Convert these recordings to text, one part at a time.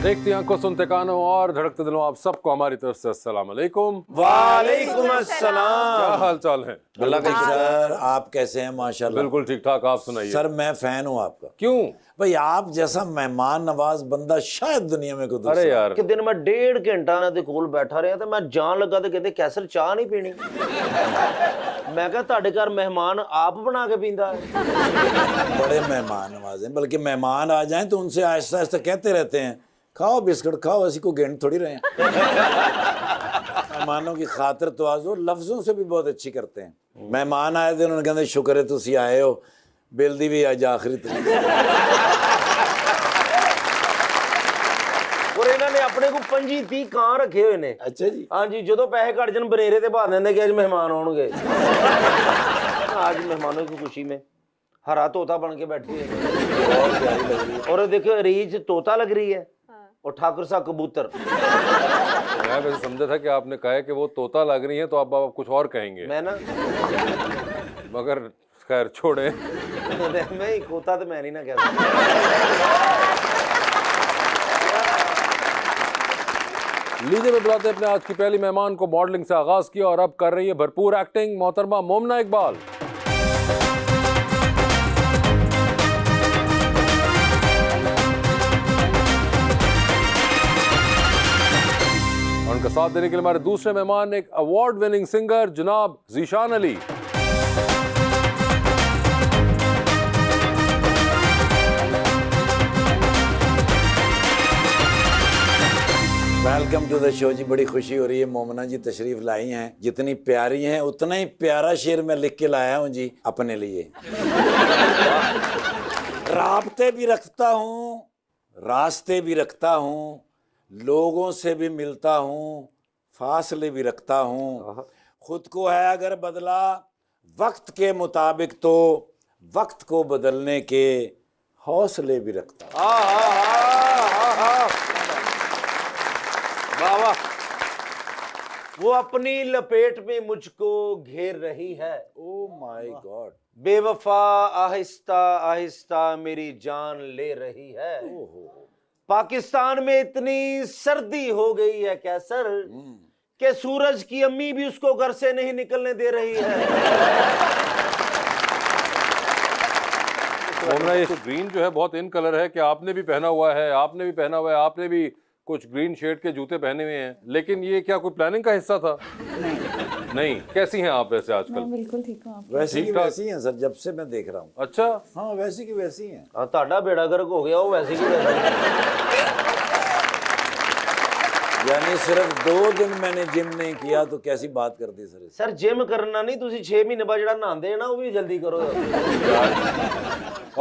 देखती आंखों सुनते कानों और धड़कते दिलों आप सबको हमारी तरफ से अस्सलाम वालेकुम। वालेकुम अस्सलाम। क्या हाल चाल है? अल्लाह का सर, आप कैसे हैं? माशाल्लाह बिल्कुल ठीक ठाक, आप सुनाइए। सर, मैं फैन हूँ आपका। क्यों? भाई, आप जैसा मेहमान नवाज बंदा शायद दुनिया में कोई दूसरा। अरे यार, कि दिन मैं 1.5 घंटा ਇਹਨਾਂ ਦੇ ਕੋਲ ਬੈਠਾ ਰਿਹਾ ਤੇ ਮੈਂ ਜਾਣ ਲੱਗਾ ਤੇ ਕਹਿੰਦੇ ਕੈਸਰ ਚਾਹ ਨਹੀਂ ਪੀਣੀ। ਮੈਂ ਕਿਹਾ ਤੁਹਾਡੇ ਘਰ ਮਹਿਮਾਨ ਆਪ ਬਣਾ ਕੇ ਪੀਂਦਾ ਹੈ। बड़े मेहमान नवाज हैं, बल्कि मेहमान आ जाएं तो उनसे आहिस्ता आहिस्ता कहते रहते हैं खाओ बिस्कुट खाओ, ऐसी को गेंद थोड़ी रहे हैं। मेहमानों की खातिर तवाज़ो लफ्ज़ों से भी बहुत अच्छी करते हैं। मेहमान आए थे, उन्होंने कहते शुक्र है तुसी आए हो, बिल दी भी अज आखिरी तरीक। ਔਰ ਇਹਨਾਂ ਨੇ ਆਪਣੇ ਕੋਲ 25-30 ਕਾਂ ਰੱਖੇ ਹੋਏ ਨੇ। अच्छा जी। ਹਾਂਜੀ, ਜਦੋਂ ਪੈਸੇ ਕੱਢ ਜਣ ਬਨੇਰੇ ਤੇ ਭਾ ਦਿੰਦੇ ਕਿ ਅੱਜ ਮਹਿਮਾਨ ਆਉਣਗੇ। आज मेहमानों की खुशी में हरा तोता बन के बैठी है। बहुत प्यारी लग रही है। और देखो रीछ तोता लग रही है और ठाकुर सा कबूतर। मैं वैसे समझा था कि आपने कहा है कि वो तोता लग रही है तो आप कुछ और कहेंगे, मैं ना मगर खैर छोड़े। मैं ही खोता तो मैं नहीं ना कह सकता। लीजिए मैं बुलाते हैं अपने आज की पहली मेहमान को। मॉडलिंग से आगाज किया और अब कर रही है भरपूर एक्टिंग, मोहतरमा मोमना इकबाल। और उनका साथ देने के लिए हमारे दूसरे मेहमान एक अवार्ड विनिंग सिंगर जनाब Zeeshan Ali. Welcome to the show जी। बड़ी खुशी हो रही है, मोमना जी तशरीफ लाई हैं। जितनी प्यारी हैं उतना ही प्यारा शेर मैं लिख के लाया हूँ जी अपने लिए। राब्ते भी रखता हूँ, रास्ते भी रखता हूँ, लोगों से भी मिलता हूँ, फासले भी रखता हूँ। खुद को है अगर बदला वक्त के मुताबिक तो वक्त को बदलने के हौसले भी रखता हूँ। वाह वाह। वो अपनी लपेट में मुझको घेर रही है। Oh my God. बेवफा आहिस्ता आहिस्ता मेरी जान ले रही है। पाकिस्तान में इतनी सर्दी हो गई है कैसर कि सूरज की अम्मी भी उसको घर से नहीं निकलने दे रही है। मोमना, ये ग्रीन जो है बहुत इन कलर है कि आपने भी पहना हुआ है, आपने भी पहना हुआ है, आपने भी कुछ ग्रीन शेड के जूते पहने हुए हैं, लेकिन ये क्या कोई प्लानिंग का हिस्सा था? नहीं। कैसी हैं आप वैसे आजकल? मैं बिल्कुल ठीक हूँ। आप वैसी की ठीक-ठाक। वैसी हैं सर, जब से मैं देख रहा हूँ। अच्छा, हाँ, वैसी की वैसी हैं। हाँ, ताड़ा बेड़ा गर्क हो गया वो वैसे की वैसे। यानी सिर्फ 2 दिन मैंने जिम नहीं किया तो कैसी बात कर दी सर। सर जिम करना नहीं, तुसी 6 महीने बाद ਜਿਹੜਾ ਨਹਾਉਂਦੇ हैं ना वो भी जल्दी करो।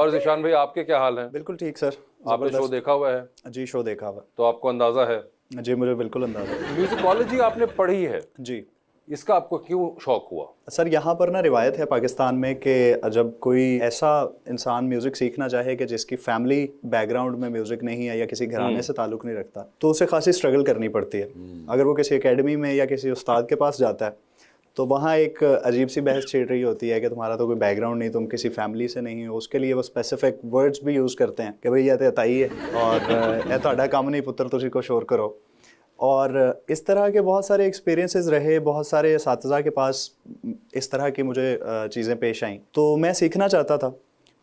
और ज़ीशान भाई आपके क्या हाल हैं? बिल्कुल ठीक सर। आपने शो देखा हुआ है जी, शो देखा हुआ। तो आपको अंदाजा है? जी, मुझे बिल्कुल अंदाजा है। म्यूजिकोलॉजी आपने पढ़ी है, जी इसका आपको क्यों शौक हुआ? सर, यहाँ पर ना रिवायत है पाकिस्तान में कि जब कोई ऐसा इंसान म्यूज़िक सीखना चाहे कि जिसकी फैमिली बैकग्राउंड में म्यूज़िक नहीं है या किसी घराने से ताल्लुक़ नहीं रखता, तो उसे खासी स्ट्रगल करनी पड़ती है। अगर वो किसी एकेडमी में या किसी उस्ताद के पास जाता है तो वहाँ एक अजीब सी बहस छिड़ रही होती है कि तुम्हारा तो कोई बैकग्राउंड नहीं, तुम किसी फैमिली से नहीं हो। उसके लिए वो स्पेसिफिक वर्ड्स भी यूज़ करते हैं कि भाई ये तो ताई है और ये ਤੁਹਾਡਾ काम नहीं पुत्र, तुसी को शोर करो। और इस तरह के बहुत सारे एक्सपीरियंसेस रहे, बहुत सारे असातिज़ा के पास इस तरह की मुझे चीज़ें पेश आईं, तो मैं सीखना चाहता था।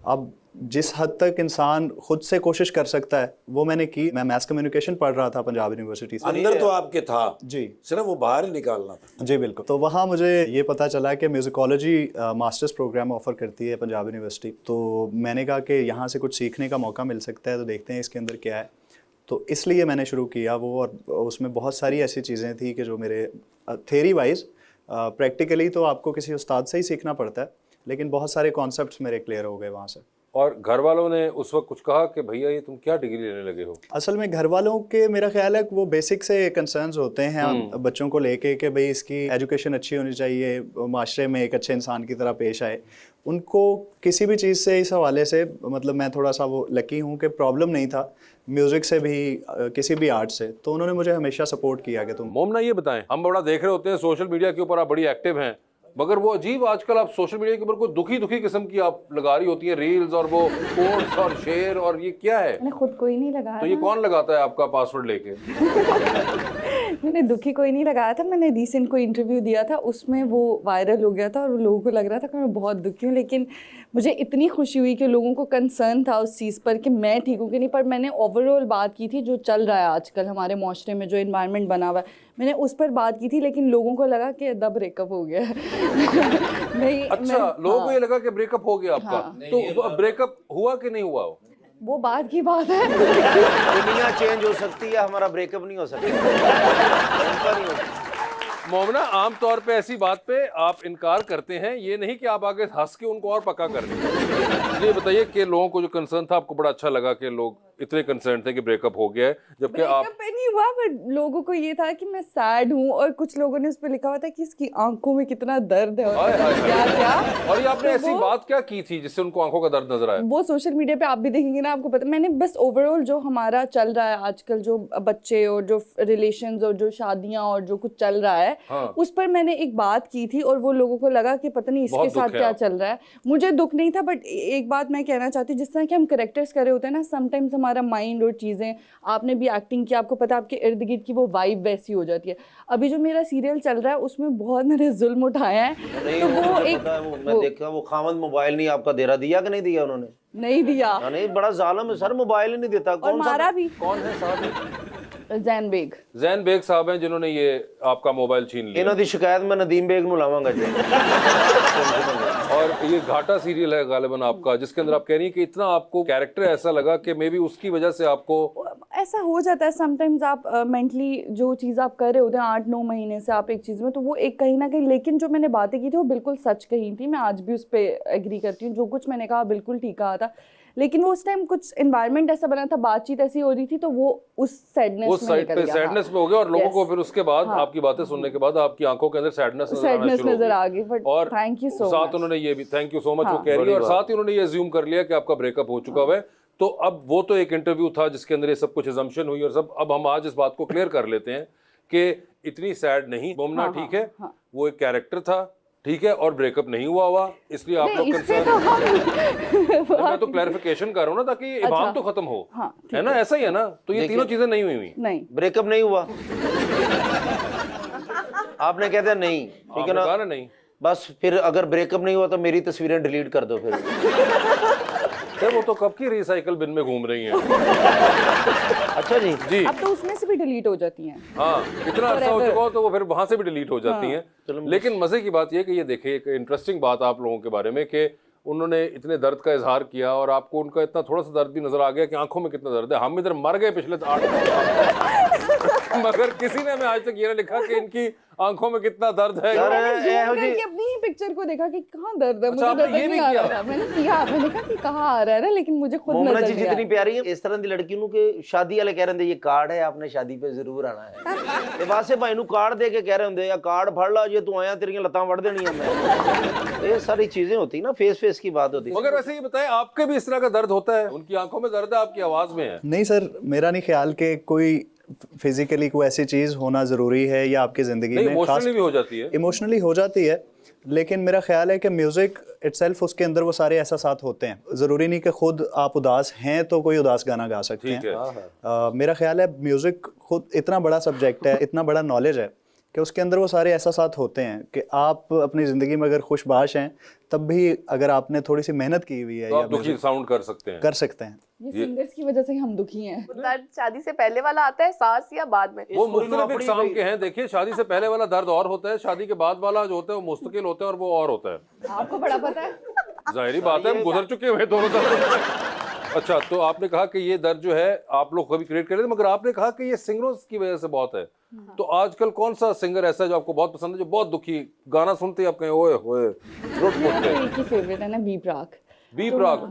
अब जिस हद तक इंसान खुद से कोशिश कर सकता है वो मैंने की। मैं मैस कम्युनिकेशन पढ़ रहा था पंजाब यूनिवर्सिटी से। अंदर तो आपके था जी, सिर्फ वो बाहर ही निकालना था। जी बिल्कुल। तो वहाँ मुझे ये पता चला कि म्यूज़िकोलॉजी मास्टर्स प्रोग्राम ऑफ़र करती है पंजाब यूनिवर्सिटी। तो मैंने कहा कि यहाँ से कुछ सीखने का मौका मिल सकता है, तो देखते हैं इसके अंदर क्या है। तो इसलिए मैंने शुरू किया वो, और उसमें बहुत सारी ऐसी चीज़ें थी कि जो मेरे थेरी वाइज, प्रैक्टिकली तो आपको किसी उस्ताद से ही सीखना पड़ता है, लेकिन बहुत सारे कॉन्सेप्ट्स मेरे क्लियर हो गए वहाँ से। और घर वालों ने उस वक्त कुछ कहा कि भैया ये तुम क्या डिग्री लेने लगे हो? असल में घर वालों के मेरा ख्याल है कि वो बेसिक से कंसर्न्स होते हैं बच्चों को लेके कि भाई इसकी एजुकेशन अच्छी होनी चाहिए, माशरे में एक अच्छे इंसान की तरह पेश आए। उनको किसी भी चीज़ से इस हवाले से, मतलब मैं थोड़ा सा वो लकी हूँ कि प्रॉब्लम नहीं था म्यूज़िक से भी, किसी भी आर्ट से। तो उन्होंने मुझे हमेशा सपोर्ट किया कि तुम। मोमना ये बताएं, हम बड़ा देख रहे होते हैं सोशल मीडिया के ऊपर, आप बड़ी एक्टिव हैं, मगर वो अजीब आजकल आप सोशल मीडिया के ऊपर कोई दुखी दुखी किस्म की आप लगा रही होती है रील्स और वो कोट्स और शेर, और ये क्या है? मैंने खुद कोई नहीं लगाया तो ये कौन लगाता है आपका पासवर्ड लेके? मैंने दुखी कोई नहीं लगाया था। मैंने रिसेंट कोई इंटरव्यू दिया था, उसमें वो वायरल हो गया था और लोगों को लग रहा था कि मैं बहुत दुखी हूँ, लेकिन मुझे इतनी खुशी हुई कि लोगों को कंसर्न था उस चीज़ पर कि मैं ठीक हूँ कि नहीं। पर मैंने ओवरऑल बात की थी जो चल रहा है आजकल हमारे माशरे में, जो इन्वायरमेंट बना हुआ है, मैंने उस पर बात की थी, लेकिन लोगों को लगा कि द ब्रेकअप हो गया है। नहीं, अच्छा, लोगों को ये लगा कि ब्रेकअप हो गया आपका। तो ब्रेकअप हुआ कि नहीं हुआ? वो बात की बात है। दुनिया चेंज हो सकती है, हमारा ब्रेकअप नहीं हो सकता। उनका नहीं हो सकता। मोमना, आम तौर पे ऐसी बात पे आप इनकार करते हैं, ये नहीं कि आप आगे हंस के उनको और पक्का कर दें। ये बताइए कि लोगों को जो कंसर्न था, आपको बड़ा अच्छा लगा कि लोग इतने कंसर्न थे कि ब्रेकअप हो गया है, जबकि आप ब्रेकअप पे नहीं हुआ, बट लोगों को ये था कि मैं सैड हूँ, और कुछ लोगों ने उस पर लिखा हुआ था कि इसकी आंखों में कितना दर्द है और हाय, हाय, क्या क्या। और ये आपने तो ऐसी बात क्या की थी जिससे उनको आंखों का दर्द नजर आया? वो सोशल मीडिया पे आप भी देखेंगे ना, आपको पता। मैंने बस ओवरऑल जो हमारा चल रहा है आजकल, जो बच्चे और जो रिलेशंस और जो शादियां और जो कुछ चल रहा है, हाँ। उस पर मैंने एक बात की थी और वो लोगों को लगा कि पता नहीं बहुत इसके दुख साथ है क्या आप। चल रहा है। मुझे दुख नहीं था, बट एक बात मैं कहना चाहती हूँ, जिस तरह के हम करेक्टर्स करे होते हैं ना, समटाइम्स हमारा माइंड और चीज़ें, आपने भी एक्टिंग की, आपको पता है आपके इर्द गिर्द की वो वाइब वैसी हो जाती है। अभी जो मेरा सीरियल चल रहा है उसमें बहुत मैंने जुल्म उठाया है, नहीं, तो वो वो मुझे एक पता है, मैं देखा वो खामद मोबाइल नहीं आपका दे रहा, दिया कि नहीं दिया उन्होंने? नहीं दिया, नहीं, बड़ा जालिम है सर, मोबाइल ही नहीं देता। और मारा भी। कौन है साहब? जैन बेग। जैन बेग साहब हैं जिन्होंने ये आपका मोबाइल छीन लिया। इन्हों की शिकायत मैं नदीम बेग नूं लावांगा जी। और ये घाटा सीरियल है गालिबन आपका, जिसके अंदर आप कह रही हैं कि इतना आपको कैरेक्टर ऐसा लगा कि मे बी उसकी वजह से आपको ऐसा हो जाता है समटाइम्स। आप मेंटली जो चीज़ आप कर रहे होते हैं 8-9 महीने से आप एक चीज़ में, तो वो एक कहीं ना कहीं, लेकिन जो मैंने बातें की थी वो बिल्कुल सच कही थी। मैं आज भी उस पर एग्री करती हूँ, जो कुछ मैंने कहा बिल्कुल ठीक कहा था। लेकिन वो उस टाइम कुछ एनवायरनमेंट ऐसा बना था, बातचीत ऐसी हो रही थी, तो वो उस सैडनेस उस में साइड निकल पे गया। सैडनेस में हो गया, और लोगों Yes. को फिर उसके बाद आपकी बातें सुनने के बाद आपकी आंखों के अंदर सैडनेस नजर आ गई। बट और थैंक यू सो साथ मच। उन्होंने ये भी थैंक यू सो मच वो कह रही है, और साथ ही उन्होंने ये अज्यूम कर लिया कि आपका ब्रेकअप हो चुका हुआ है। तो अब वो तो एक इंटरव्यू था जिसके अंदर ये सब कुछ अजम्पशन हुई और सब। अब हम आज इस बात को क्लियर कर लेते हैं कि इतनी सैड नहीं मोमना, ठीक है, वो एक कैरेक्टर था, ठीक है, और ब्रेकअप नहीं हुआ, इसलिए आप लोग कंसर्न। मैं तो क्लैरिफिकेशन कर रहा हूँ ना, ताकि ये इबाम तो खत्म हो, है ना? ऐसा ही है ना? तो ये तीनों चीजें नहीं हुई। नहीं, ब्रेकअप नहीं हुआ। आपने कह दिया नहीं, ठीक है आपने ना? कहा ना नहीं। बस फिर अगर ब्रेकअप नहीं हुआ तो मेरी तस्वीरें डिलीट कर दो फिर। यार वो तो कब की रिसाइकल बिन में घूम रही हैं। अच्छा जी। जी अब तो उसमें से भी डिलीट हो जाती हैं। हाँ, इतना अर्सा हो चुका हो तो वो फिर वहां से भी डिलीट हो जाती हैं। लेकिन मजे की बात ये कि ये देखिए, एक इंटरेस्टिंग बात आप लोगों के बारे में कि उन्होंने इतने दर्द का इजहार किया और आपको उनका इतना थोड़ा सा दर्द भी नजर आ गया कि आंखों में कितना दर्द है। हम इधर मर गए पिछले 8 मगर किसी ने हमें आज तक ये नहीं लिखा कि इनकी आंखों में कितना दर्द है। जोर करके अपनी ही पिक्चर को देखा कि कहाँ दर्द है, मुझे आपने नजर ये भी नहीं आ किया? रहा। मैंने किया, मैंने कहा कि कहाँ आ रहा है ना, लेकिन मुझे खुद मोमना नजर जी नहीं जितनी आया। प्यारी है, इस तरह की लड़की नूं कि शादी वाले कह रहे ये कार्ड है, आपने शादी पे जरूर आना है। ते वासे भाई नूं कार्ड दे के कह रहे होंगे या कार्ड फड़ ला, जे तू आया तेरियां लत्तां वड़ देनियां मैं। ये सारी चीजें होती ना, फेस की बात होती। मगर वैसे ये बताएं, आपके भी इस तरह का दर्द होता है? उनकी आंखों में दर्द है, आपकी आवाज में है। नहीं सर, मेरा नहीं ख्याल कि कोई फिजिकली कोई ऐसी चीज़ होना ज़रूरी है या आपकी ज़िंदगी में इमोशनली भी हो जाती है। इमोशनली हो जाती है, लेकिन मेरा ख्याल है कि म्यूज़िक इटसेल्फ, उसके अंदर वो सारे एहसासात होते हैं। ज़रूरी नहीं कि खुद आप उदास हैं तो कोई उदास गाना गा सकते हैं। मेरा ख्याल है म्यूज़िक खुद इतना बड़ा सब्जेक्ट है, इतना बड़ा नॉलेज है कि उसके अंदर वो सारे एहसासात होते हैं कि आप अपनी ज़िंदगी में अगर खुशबाश हैं तब भी अगर आपने थोड़ी सी मेहनत की हुई है तो या आप दुखी साउंड कर सकते हैं। कर सकते हैं। ये सिंगर्स की वजह से हम दुखी हैं। दर्द शादी से पहले वाला आता है, सास या बाद में? वो मुख्तलिफ इकसाम के हैं। देखिए, शादी से पहले वाला दर्द और होता है, शादी के बाद वाला जो होता है वो मुस्तकिल होता है और वो और होता है। आपको बड़ा पता है। जाहिर बात है, हम गुजर चुके हुए दोनों दर्द। अच्छा, तो आपने कहा कि ये दर्द जो है आप लोग कभी क्रिएट कर रहे थे, मगर आपने कहा कि ये सिंगरों की वजह से बहुत है। तो आजकल कौन सा सिंगर ऐसा है जो आपको बहुत पसंद है, जो बहुत दुखी गाना सुनते ही आप कहें ओए होए मेरा तो एक ही फेवरेट है ना, बी प्राक। बी प्राक।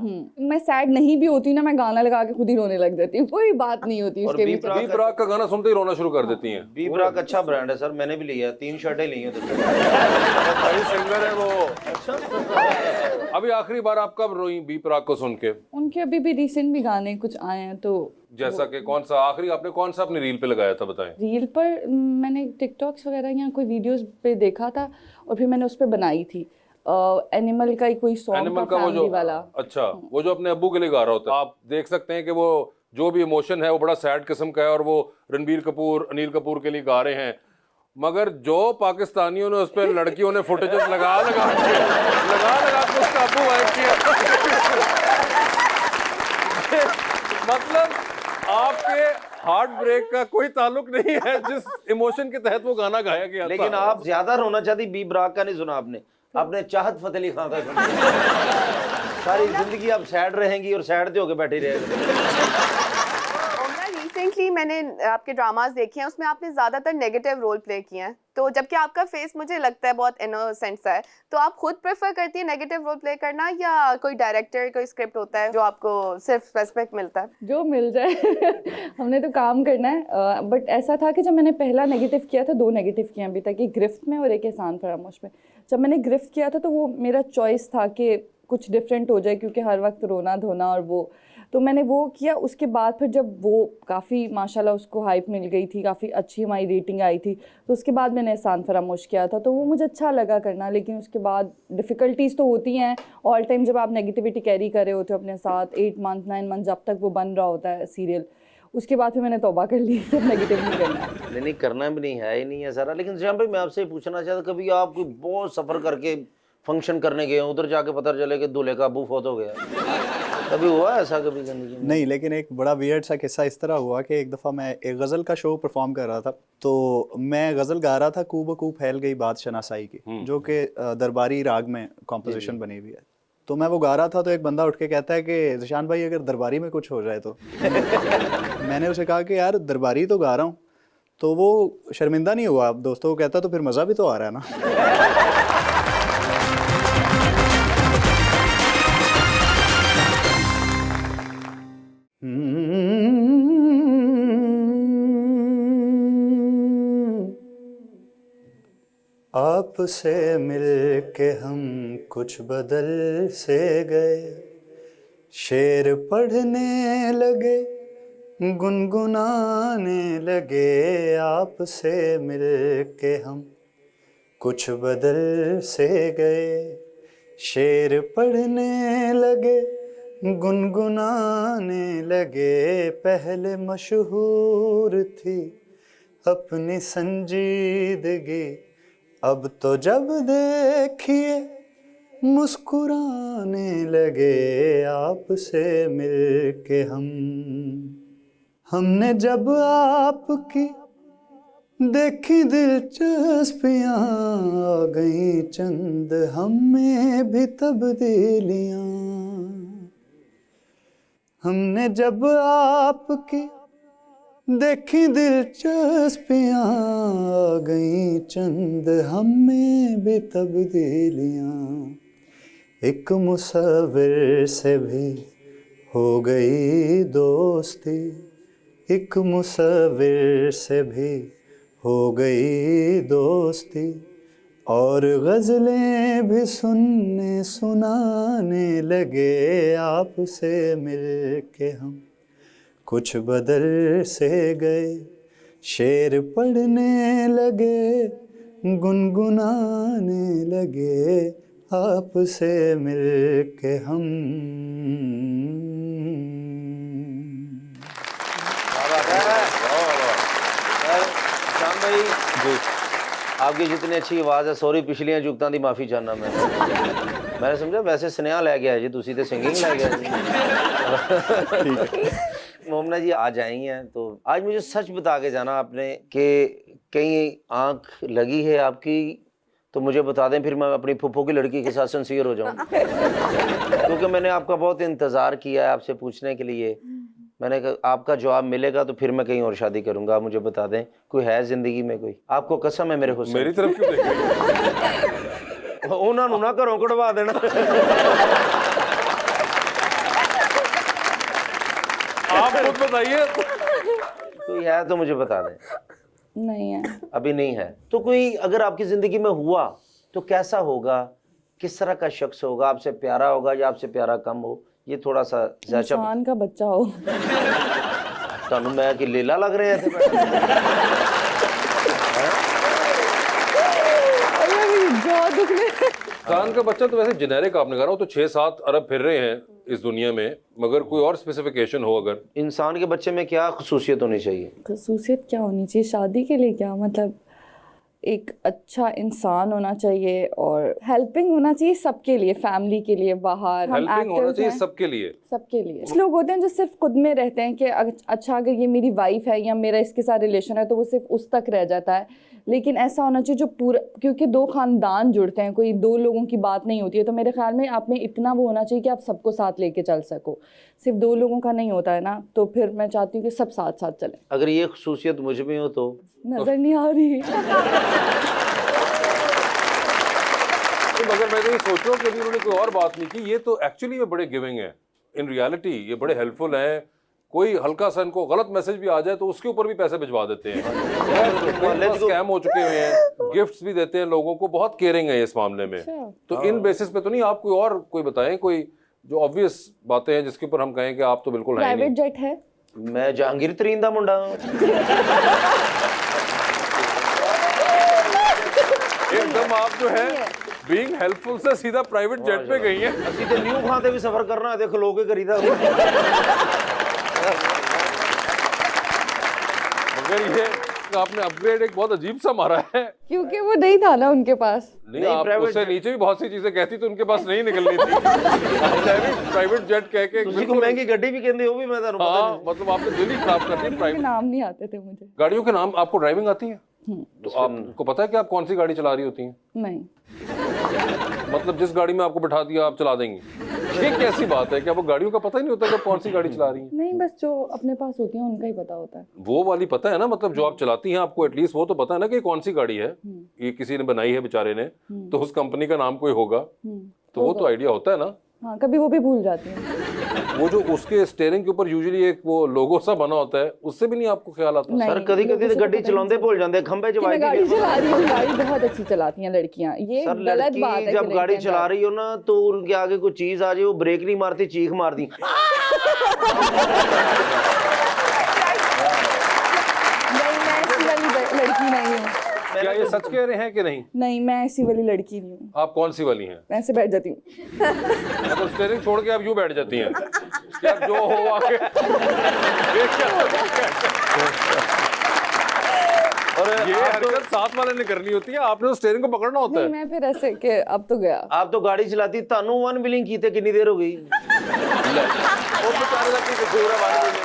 मैं सैड नहीं भी होती ना, मैं गाना लगा के खुद ही रोने लग जाती हूँ, कोई बात नहीं होती और उसके बी पीछे। प्राक बी प्राक का गाना सुनते ही रोना शुरू कर देती हैं। बी ब्राक अच्छा ब्रांड है सर, मैंने भी लिया, 3 शर्टें ली हैं तो। सही सिंगर है वो। अभी आखिरी बार आप कब रोई बी प्राक को सुन के? उनके अभी भी रिसेंट भी गाने कुछ आए हैं, तो जैसा कि कौन सा आखिरी आपने कौन सा अपनी रील पे लगाया था, बताएं। रील पर मैंने टिकटॉक्स वगैरह या कोई वीडियोस पे देखा था और फिर मैंने उस पर बनाई थी। एनिमल का ही कोई सॉन्ग एनिमल था, का वो फैमिली जो, वाला। अच्छा, वो जो अपने अब्बू के लिए गा रहा होता है। आप देख सकते हैं कि वो जो भी इमोशन है वो बड़ा सैड किस्म का है और वो रणबीर कपूर, अनिल कपूर के लिए गा रहे हैं, मगर जो पाकिस्तानियों ने उस पर लड़कियों ने फुटेजेस लगा लगा के उसका अब्बू वाइफ किया। मतलब आपके हार्ट ब्रेक का कोई ताल्लुक नहीं है जिस इमोशन के तहत वो गाना गाया गया था। लेकिन आप ज्यादा रोना चाहती, बी ब्राक का नहीं सुना आपने, आपने चाहत फतेह अली खान का सुना। सारी जिंदगी आप सैड रहेंगी और सैड होके बैठी रहेंगी। रिसेंटली मैंने आपके ड्रामास देखे हैं, उसमें आपने ज्यादातर नेगेटिव रोल प्ले किए हैं, तो जबकि आपका फेस मुझे लगता है बहुत इनोसेंट सा है, तो आप खुद प्रेफर करती है नेगेटिव रोल प्ले करना या कोई डायरेक्टर कोई स्क्रिप्ट होता है जो आपको सिर्फ स्पेसिफिक मिलता है? जो मिल जाए हमने तो काम करना है। बट ऐसा था कि जब मैंने पहला नेगेटिव किया था, 2 नेगेटिव किए अभी तक, एक गिरफ्त में और एक एहसान फरामोश में। जब मैंने गिरफ्त किया था तो वो मेरा चॉइस था कि कुछ डिफरेंट हो जाए, क्योंकि हर वक्त रोना धोना और वो, तो मैंने वो किया। उसके बाद फिर जब वो काफ़ी माशाल्लाह उसको हाइप मिल गई थी, काफ़ी अच्छी हमारी रेटिंग आई थी, तो उसके बाद मैंने एहसान फरामोश किया था, तो वो मुझे अच्छा लगा करना। लेकिन उसके बाद डिफ़िकल्टीज़ तो होती हैं ऑल टाइम, जब आप नेगेटिविटी कैरी कर रहे होते हो अपने साथ 8 मंथ 9 मंथ जब तक वो बन रहा होता है सीरियल। उसके बाद फिर मैंने तौबा कर ली कि नेगेटिव नहीं करना। नहीं करना भी नहीं है ही नहीं है सारा। लेकिन जहाँ भाई मैं आपसे पूछना चाहता, कभी आप कोई बहुत सफ़र करके फंक्शन करने गए, उधर जाके पता चले कि दूल्हे का अब्बू फौत हो गया, कभी हुआ ऐसा कभी जिंदगी में? नहीं, लेकिन एक बड़ा वियर्ड सा किस्सा इस तरह हुआ कि एक दफ़ा मैं एक गज़ल का शो परफॉर्म कर रहा था, तो मैं गज़ल गा रहा था कू बकू फैल गई बात शनासाई की, जो कि दरबारी राग में कॉम्पोजिशन बनी हुई है। तो मैं वो गा रहा था तो एक बंदा उठ के कहता है कि ज़िशान भाई अगर दरबारी में कुछ हो जाए तो। मैंने उसे कहा कि यार दरबारी तो गा रहा हूँ। तो वो शर्मिंदा नहीं हुआ, अब दोस्तों को कहता तो फिर मज़ा भी तो आ रहा है ना। आपसे मिल के हम कुछ बदल से गए, शेर पढ़ने लगे गुनगुनाने लगे। आपसे मिल के हम कुछ बदल से गए, शेर पढ़ने लगे गुनगुनाने लगे। पहले मशहूर थी अपनी संजीदगी, अब तो जब देखिए मुस्कुराने लगे। आपसे मिल के हमने जब आपकी देखी दिलचस्पियाँ, आ गई चंद हमें भी तब्दीलियाँ। हमने जब आपकी देखी दिलचस्पियाँ, आ गई चंद हमें भी तब्दीलियाँ। एक मुसव्विर से भी हो गई दोस्ती, एक मुसव्विर से भी हो गई दोस्ती। और गज़लें भी सुनने सुनाने लगे। आपसे मिल के हम कुछ बदल से गए, शेर पढ़ने लगे गुनगुनाने लगे। आपसे मिल के हम। शान भाई जी, आपकी जितनी अच्छी आवाज़ है, सॉरी पिछलियां जुगतां दी माफ़ी चाहना मैंने समझा वैसे स्नेहा लै गया जी, तुसी तो सिंगिंग लै गया जी। मोमना जी आज आई हैं, तो आज मुझे सच बता के जाना आपने कि कहीं आंख लगी है आपकी, तो मुझे बता दें, फिर मैं अपनी फूफो की लड़की के साथ सिंसियर हो जाऊं। क्योंकि मैंने आपका बहुत इंतज़ार किया है आपसे पूछने के लिए। मैंने कहा आपका जवाब मिलेगा तो फिर मैं कहीं और शादी करूंगा। आप मुझे बता दें कोई है ज़िंदगी में कोई? आपको कसम है मेरे हुस्न, मेरी तरफ क्यों देख रहे हैं? उन्होंने ना घरों कढ़वा देना। बताइए। कोई है तो मुझे बता दें। नहीं है। अभी नहीं है तो कोई अगर आपकी जिंदगी में हुआ तो कैसा होगा, किस तरह का शख्स होगा, आपसे प्यारा होगा या आपसे प्यारा कम हो, ये थोड़ा सा ज़्यादा इंसान का बच्चा हो। ਤੁਹਾਨੂੰ मैं कि लेला लग रहे हैं बहुत दुख में। इंसान का बच्चा तो वैसे जेनेरिक आपने कहा ना, वो तो 6-7 अरब फिर रहे हैं इस दुनिया में, मगर कोई और स्पेसिफिकेशन हो अगर। इंसान के बच्चे में क्या खसूसियत होनी चाहिए? खसूसियत क्या होनी चाहिए शादी के लिए? क्या मतलब एक अच्छा इंसान होना चाहिए और हेल्पिंग होना चाहिए सबके लिए, फैमिली के लिए, बाहर। हम हेल्पिंग होना actors चाहिए हैं, सबके लिए। सबके लिए। कुछ लोग होते हैं जो सिर्फ खुद में रहते हैं कि अच्छा अगर ये मेरी वाइफ है या मेरा इसके साथ रिलेशन है तो वो सिर्फ उस तक रह जाता है, लेकिन ऐसा होना चाहिए जो पूरा, क्योंकि 2 खानदान जुड़ते हैं, कोई 2 लोगों की बात नहीं होती है, तो मेरे ख्याल में आप में इतना वो होना चाहिए कि आप सबको साथ लेके चल सको। सिर्फ 2 लोगों का नहीं होता है ना, तो फिर मैं चाहती हूँ कि सब साथ साथ चलें। अगर ये खसूसियत मुझ में हो तो नजर नहीं आ रही। मगर मैं तो ये सोच रहा हूँ कि अभी उन्होंने कोई और बात नहीं की, ये तो एक्चुअली में बड़े गिविंग है, इन रियलिटी ये बड़े हेल्पफुल हैं। कोई हल्का सा इनको गलत मैसेज भी आ जाए तो उसके ऊपर भी पैसे भिजवा देते हैं। स्कैम हो चुके हुए हैं, गिफ्ट्स भी देते हैं लोगों को, बहुत केयरिंग है इस मामले में। तो इन बेसिस पे तो नहीं, आप कोई और कोई बताएं, कोई जो ऑब्वियस बातें हैं जिसके ऊपर हम कहें कि आप तो बिल्कुल है ही प्राइवेट नहीं। जेट है। मैं जहांगीर तरीन दा मुंडा एकदम आप जो है बीइंग हेल्पफुल से सीधा प्राइवेट जेट पे गई हैं। ਅਸੀਂ ਤੇ ਨਿਊ ਖਾਂ ਤੇ ਵੀ ਸਫ਼ਰ ਕਰਨਾ ਦੇਖ ਲੋਗੇ ਕਰੀਦਾ। मगर ये आपने अपग्रेड एक बहुत अजीब सा मारा है। क्योंकि वो नहीं था ना उनके पास। नहीं, आप उससे नीचे भी बहुत सी चीजें कहती तो उनके पास नहीं निकलनी थी। आपने प्राइवेट जेट कह के ਤੁਸੀਂ ਕੋ ਮਹਿੰਗੀ ਗੱਡੀ ਵੀ ਕਹਿੰਦੇ ਹੋ ਵੀ ਮੈਂ ਤੁਹਾਨੂੰ ਪਤਾ हाँ, मतलब आपने दिल ही खराब कर दी। के प्राइवेट नाम नहीं आते थे मुझे। गाड़ियों के नाम आपको ड्राइविंग आती है? तो आपको पता है कि आप कौन सी गाड़ी चला रही होती हैं? नहीं। मतलब जिस गाड़ी में आपको बैठा दिया आप चला देंगी, ये कैसी बात है कि आपको गाड़ियों का पता ही नहीं होता कि आप कौन सी गाड़ी चला रही हैं? नहीं, बस जो अपने पास होती है उनका ही पता होता है। वो वाली पता है ना, मतलब जो आप चलाती हैं आपको एटलीस्ट वो तो पता है ना कि कौन सी गाड़ी है, ये किसी ने बनाई है बेचारे ने, तो उस कंपनी का नाम कोई होगा, तो वो तो आइडिया होता है ना। हाँ, कभी वो भी भूल जाती हूँ। वो जो उसके स्टीयरिंग के ऊपर यूजुअली एक वो लोगो सा बना होता है, उससे भी नहीं आपको ख्याल आता? नहीं, ਸਰ ਕਦੀ ਕਦੀ ਤੇ ਗੱਡੀ ਚਲਾਉਂਦੇ ਭੁੱਲ ਜਾਂਦੇ ਖੰਭੇ 'ਚ कि मैं ਵਾਈ गाड़ी चला रही हूँ। गाड़ी बहुत अच्छी चलाती हैं लड़कियाँ, ये सर गलत लड़की बात है। जब कि गाड़ी लड़कियाँ चला रही हो ना तो उनके आगे कोई चीज आ जाए वो ब्रेक नहीं मारती, चीख मारती। नहीं, मैं ऐसी वाली लड़की नहीं हूँ। क्या ये सच कह रहे हैं कि नहीं? नहीं, मैं ऐसी वाली लड़की नहीं हूँ। आप कौन सी वाली हैं? मैं ऐसे बैठ जाती हूँ। मतलब स्टीयरिंग छोड़ के आप यूं बैठ जाती हैं कि आप जो हो आके ये क्या और ये हरकत साथ वाले ने करनी होती है, आपने तो स्टीयरिंग को पकड़ना होता नहीं, है। मैं फिर ऐसे कि अब तो गया। आप तो गाड़ी चलाती ਤੁਹਾਨੂੰ वन व्हीलिंग कीते कितनी देर हो गई? और बेचारे का कोई कसूर है वाले में।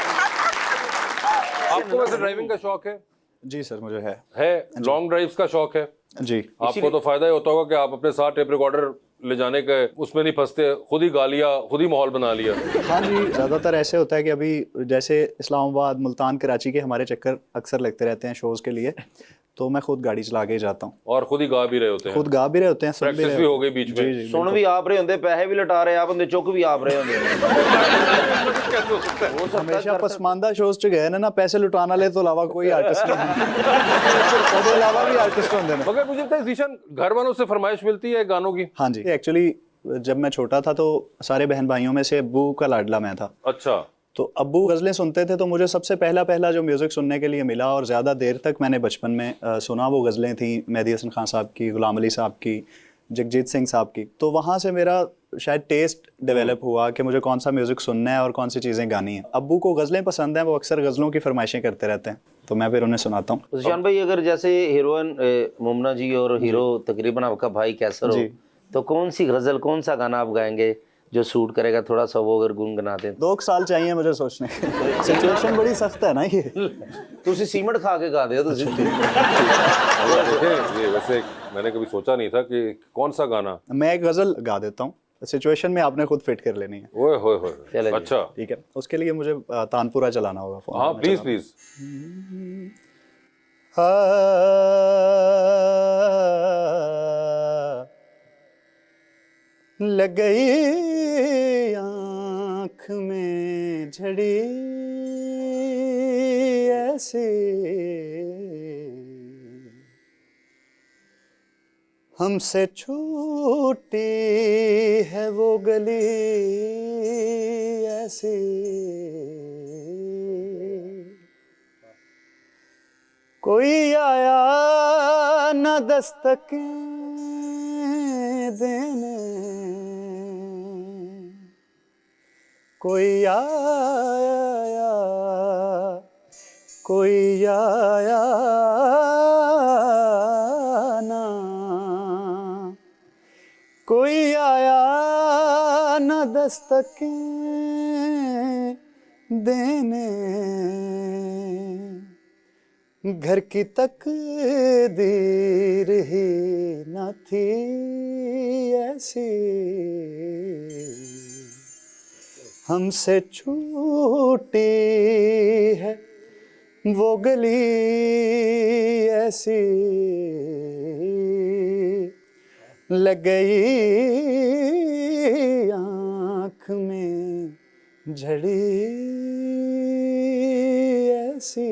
आपको वैसे ड्राइविंग का शौक है? जी सर, मुझे है। लॉन्ग ड्राइव्स का शौक है? जी। आपको तो फायदा ही होता होगा कि आप अपने साथ टेप रिकॉर्डर ले जाने के उसमें नहीं फंसते, खुद ही गा लिया, खुद ही माहौल बना लिया। हाँ जी, ज़्यादातर ऐसे होता है कि अभी जैसे इस्लामाबाद, मुल्तान, कराची के हमारे चक्कर अक्सर लगते रहते हैं शोज़ के लिए, तो मैं खुद गाड़ी चला के ही जाता हूँ। और खुद ही गा भी रहे होते हैं? खुद गा भी रहे होते हैं, सुन भी प्रैक्टिस रहे भी हो होते गई बीच हैं। में? जी जी, सुन भी आप रहे होंगे, पैसे भी लटा रहे आप होंगे, चुक भी आप रहे होंगे। कैसे हो सकता है? हमेशा पसमानदा शोज़ च गए ना पैसे लुटाना ले तो अलावा कोई आर्टिस्ट नहीं। उसके अलावा भी आर्टिस्ट होंगे ना। मगर मुझे लगता है जीशन घर वालों से फरमाइश मिलती है गानों की? हाँ जी, एक्चुअली जब मैं छोटा था तो सारे बहन भाइयों में से अब्बू का लाडला मैं था। अच्छा। तो अब्बू गज़लें सुनते थे, तो मुझे सबसे पहला जो म्यूज़िक सुनने के लिए मिला और ज़्यादा देर तक मैंने बचपन में सुना वो गज़लें थी मेहदी हसन खान साहब की, गुलाम अली साहब की, जगजीत सिंह साहब की। तो वहाँ से मेरा शायद टेस्ट डेवलप हुआ कि मुझे कौन सा म्यूज़िक सुनना है और कौन सी चीज़ें गानी हैं। अब्बू को गज़लें पसंद हैं, वो अक्सर गज़लों की फरमाइशें करते रहते हैं, तो मैं फिर उन्हें सुनाता हूँ। सुशांत भाई, अगर जैसे हीरोइन मुमना जी और हीरो तकरीबन आपका भाई कैसर हो, तो कौन सी गज़ल, कौन सा गाना आप गाएंगे जो सूट करेगा? थोड़ा सा वो अगर गुनगुना दें। 2 साल चाहिए मुझे सोचने। सिचुएशन बड़ी सख्त है ना ये। तुसी सीमेंट खा के गा दे तुसी। देखें, ये वैसे मैंने कभी सोचा नहीं था कि कौन सा गाना। मैं एक गज़ल गा देता हूँ, सिचुएशन में आपने खुद फिट कर लेनी है। ओए होए होए, चले जी। अच्छा ठीक है, उसके लिए मुझे तानपुरा चलाना होगा फोन। हाँ प्लीज प्लीज। लग गई आँख आँख में झड़ी ऐसे, हमसे छूटी है वो गली ऐसी, कोई आया न दस्तकें देने, कोई आया, कोई आया ना, कोई आया न दस्तकें देने, घर की तकदीर ही न थी ऐसी, हमसे छूटी है वो गली ऐसी, लग गई आँख में झड़ी ऐसी।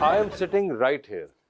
I am sitting right here.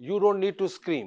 You don't need to scream.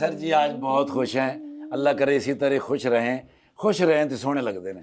Sir जी आज बहुत खुश हैं, अल्लाह करे इसी तरह खुश रहें तो सोने लगते हैं।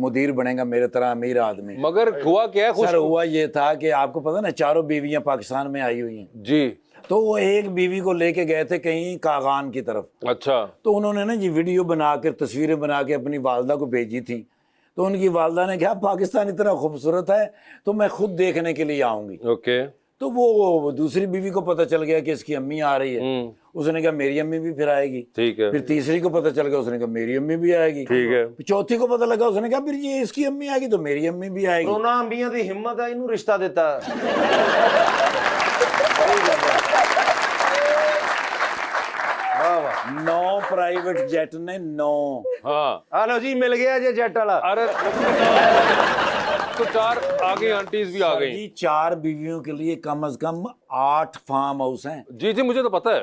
मुदीर बनेगा मेरे तरह अमीर आदमी। मगर हुआ क्या है? खुश सर हुआ ये था कि आपको पता ना चारों बीवियां पाकिस्तान में आई हुई हैं, जी। तो वो एक बीवी को लेके गए थे कहीं कागान की तरफ। अच्छा। तो उन्होंने ना जी वीडियो बना कर तस्वीरें बना के अपनी वालदा को भेजी थी, तो उनकी वालदा ने कहा पाकिस्तान इतना खूबसूरत है तो मैं खुद देखने के लिए आऊंगी। ओके। तो वो दूसरी बीवी को पता चल गया कि इसकी अम्मी आ रही है, उसने कहा मेरी अम्मी भी फिर आएगी। ठीक है। फिर तीसरी को पता चल गया, उसने कहा मेरी अम्मी भी आएगी। ठीक है। फिर चौथी को पता लगा, उसने कहा फिर ये इसकी अम्मी आएगी तो मेरी अम्मी भी आएगी। ਉਹਨਾਂ ਅੰਬੀਆਂ ਦੀ ਹਿੰਮਤ ਹੈ ਇਹਨੂੰ ਰਿਸ਼ਤਾ ਦਿੱਤਾ। ਵਾਹ ਵਾਹ। 9 प्राइवेट जेट ने 9। हाँ। ਆ ਲਓ ਜੀ ਮਿਲ ਗਿਆ ਜੇ ਜੈਟ ਵਾਲਾ। अरे तो 4 आ गई, आंटीज भी आ सर गई। जी 4 बीवियों के लिए कम से कम 8 फार्म हाउस हैं। जी जी मुझे तो पता है।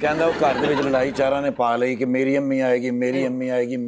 कहता वो घर ਦੇ ਵਿੱਚ ਲੜਾਈ ਚਾਰਾਂ ਨੇ ਪਾ ਲਈ ਕਿ ਮੇਰੀ ਅੰਮੀ ਆਏਗੀ, ਮੇਰੀ ਅੰਮੀ ਆਏਗੀ,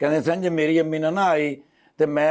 ਕਹਿੰਦੇ ਸਨ ਜੇ ਮੇਰੀ ਅੰਮੀ ਨਾ ਆਈ ਤੇ ਮੈਂ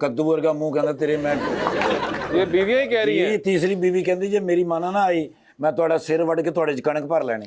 ਕੱਦੂ ਵਰਗਾ ਮੂੰਹ ਕਹਿੰਦਾ ਤੇਰੇ ਮੈਂ। ये बीवियां ही कह रही हैं। ਇਹ ਤੀਸਰੀ ਬੀਵੀ ਕਹਿੰਦੀ ਜੇ ਮੇਰੀ ਮਾਂ ਨਾ ਆਈ ਮੈਂ ਤੁਹਾਡਾ ਸਿਰ ਵੱਢ ਕੇ ਤੁਹਾਡੇ ਚ ਕਣਕ ਭਰ ਲੈਣੀ।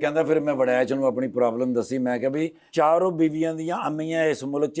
ਕਹਿੰਦਾ ਫਿਰ ਮੈਂ ਵੜੈਚ ਨੂੰ ਆਪਣੀ ਪ੍ਰੋਬਲਮ ਦੱਸੀ, ਮੈਂ ਕਿਹਾ ਵੀ ਚਾਰੋਂ ਬੀਵੀਆਂ ਦੀਆਂ ਅੰਮੀਆਂ ਇਸ ਮੁਲਕ 'ਚ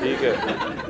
ठीक है।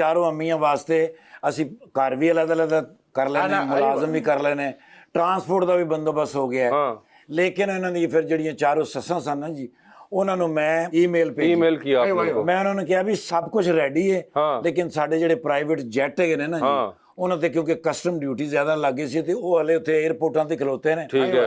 ਚਾਰੋਂ ਅੰਮੀਆਂ ਵਾਸਤੇ ਅਸੀਂ ਘਰ ਵੀ ਅਲੱਗ-ਅਲੱਗ ਕਰ ਲੈਣੇ, ਹਾਂ, ਮੁਲਾਜ਼ਮ ਵੀ ਕਰ ਲੈਣੇ, ਟਰਾਂਸਪੋਰਟ ਦਾ ਵੀ ਬੰਦੋਬਸਤ ਹੋ ਗਿਆ। हाँ। ਲੇਕਿਨ ਇਹਨਾਂ ਦੀ ਫਿਰ ਜਿਹੜੀਆਂ ਚਾਰੋਂ ਸੱਸਾਂ ਸਨ ਨਾ ਜੀ, ਉਹਨਾਂ ਨੂੰ ਮੈਂ ਈਮੇਲ ਭੇਜੀ। ईमेल किया अरे आपने वाह, को। ਮੈਂ ਉਹਨਾਂ ਨੂੰ ਕਿਹਾ ਵੀ ਸਭ ਕੁਝ ਰੈਡੀ ਹੈ, ਹਾਂ। ਲੇਕਿਨ ਸਾਡੇ ਜਿਹੜੇ ਪ੍ਰਾਈਵੇਟ ਜੈਟ ਹੈਗੇ ਨੇ ਨਾ ਹਾਂ। ਜੀ, ਉਹਨਾਂ ਤੇ ਕਿਉਂਕਿ ਕਸਟਮ ਡਿਊਟੀ ਜ਼ਿਆਦਾ ਲੱਗੀ ਸੀ ਤੇ ਉਹ ਹਲੇ ਉੱਥੇ 에어ਪੋਰਟਾਂ ਤੇ ਖਲੋਤੇ ਨੇ, ठीक है।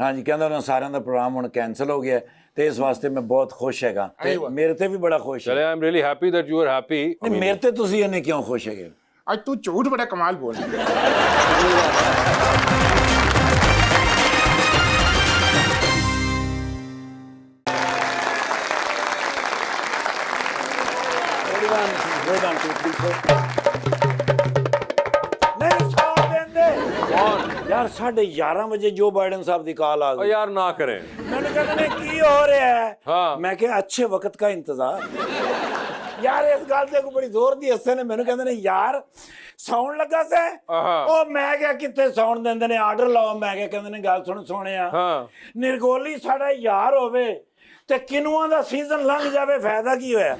ਹਾਂਜੀ ਕਹਿੰਦਾ ਉਹਨਾਂ ਸਾਰਿਆਂ ਦਾ ਪ੍ਰੋਗਰਾਮ ਹੁਣ ਕੈਨਸਲ ਹੋ ਗਿਆ ਤੇ ਇਸ ਵਾਸਤੇ ਮੈਂ ਬਹੁਤ ਖੁਸ਼ ਹੈਗਾ ਤੇ ਅਰੇ ਵਾਹ। ਮੇਰੇ ਤੇ ਵੀ ਬੜਾ ਖੁਸ਼ चले ਹੈ। I am really happy that you are happy. ਨਹੀਂ, ਮੇਰੇ ਤੇ ਤੁਸੀਂ ਇਹਨੇ ਕਿਉਂ ਖੁਸ਼ ਹੈਗੇ? आज तू झूठ बड़ा कमाल बोल। ਨਹੀਂ ਸੌਣ ਦਿੰਦੇ कौन? ਯਾਰ 11:30 ਵਜੇ ਜੋ ਬਾਈਡਨ ਸਾਹਿਬ ਦੀ ਕਾਲ ਆ ओ ਗਈ। यार ना करें। ਮੈਨੂੰ ਕਹਿੰਦੇ ਨੇ ਕੀ ਹੋ ਰਿਹਾ ਹੈ? हाँ। ਮੈਂ ਕਿਹਾ ਅੱਛੇ ਵਕਤ ਦਾ ਇੰਤਜ਼ਾਰ। ਯਾਰ ਇਸ ਗੱਲ ਤੇ ਕੋਈ ਬੜੀ ਜ਼ੋਰ ਦੀ ਹੱਸੇ ਨੇ, ਮੈਨੂੰ ਕਹਿੰਦੇ ਨੇ ਯਾਰ ਸੌਣ ਲੱਗਾ ਸੈ। ਆਹਾ। ਉਹ ਮੈਂ ਕਿਹਾ ਕਿੱਥੇ ਸੌਣ ਦਿੰਦੇ ਨੇ, ਆਰਡਰ ਲਾਓ। ਮੈਂ ਕਿਹਾ ਕਹਿੰਦੇ ਨੇ ਗੱਲ ਸੁਣ ਸੋਹਣਿਆ, हाँ। ਨਿਰਗੋਲੀ ਸਾਡਾ ਯਾਰ ਹੋਵੇ ਤੇ ਕਿਨੂਆਂ ਦਾ ਸੀਜ਼ਨ ਲੰਘ ਜਾਵੇ ਫਾਇਦਾ ਕੀ ਹੋਇਆ?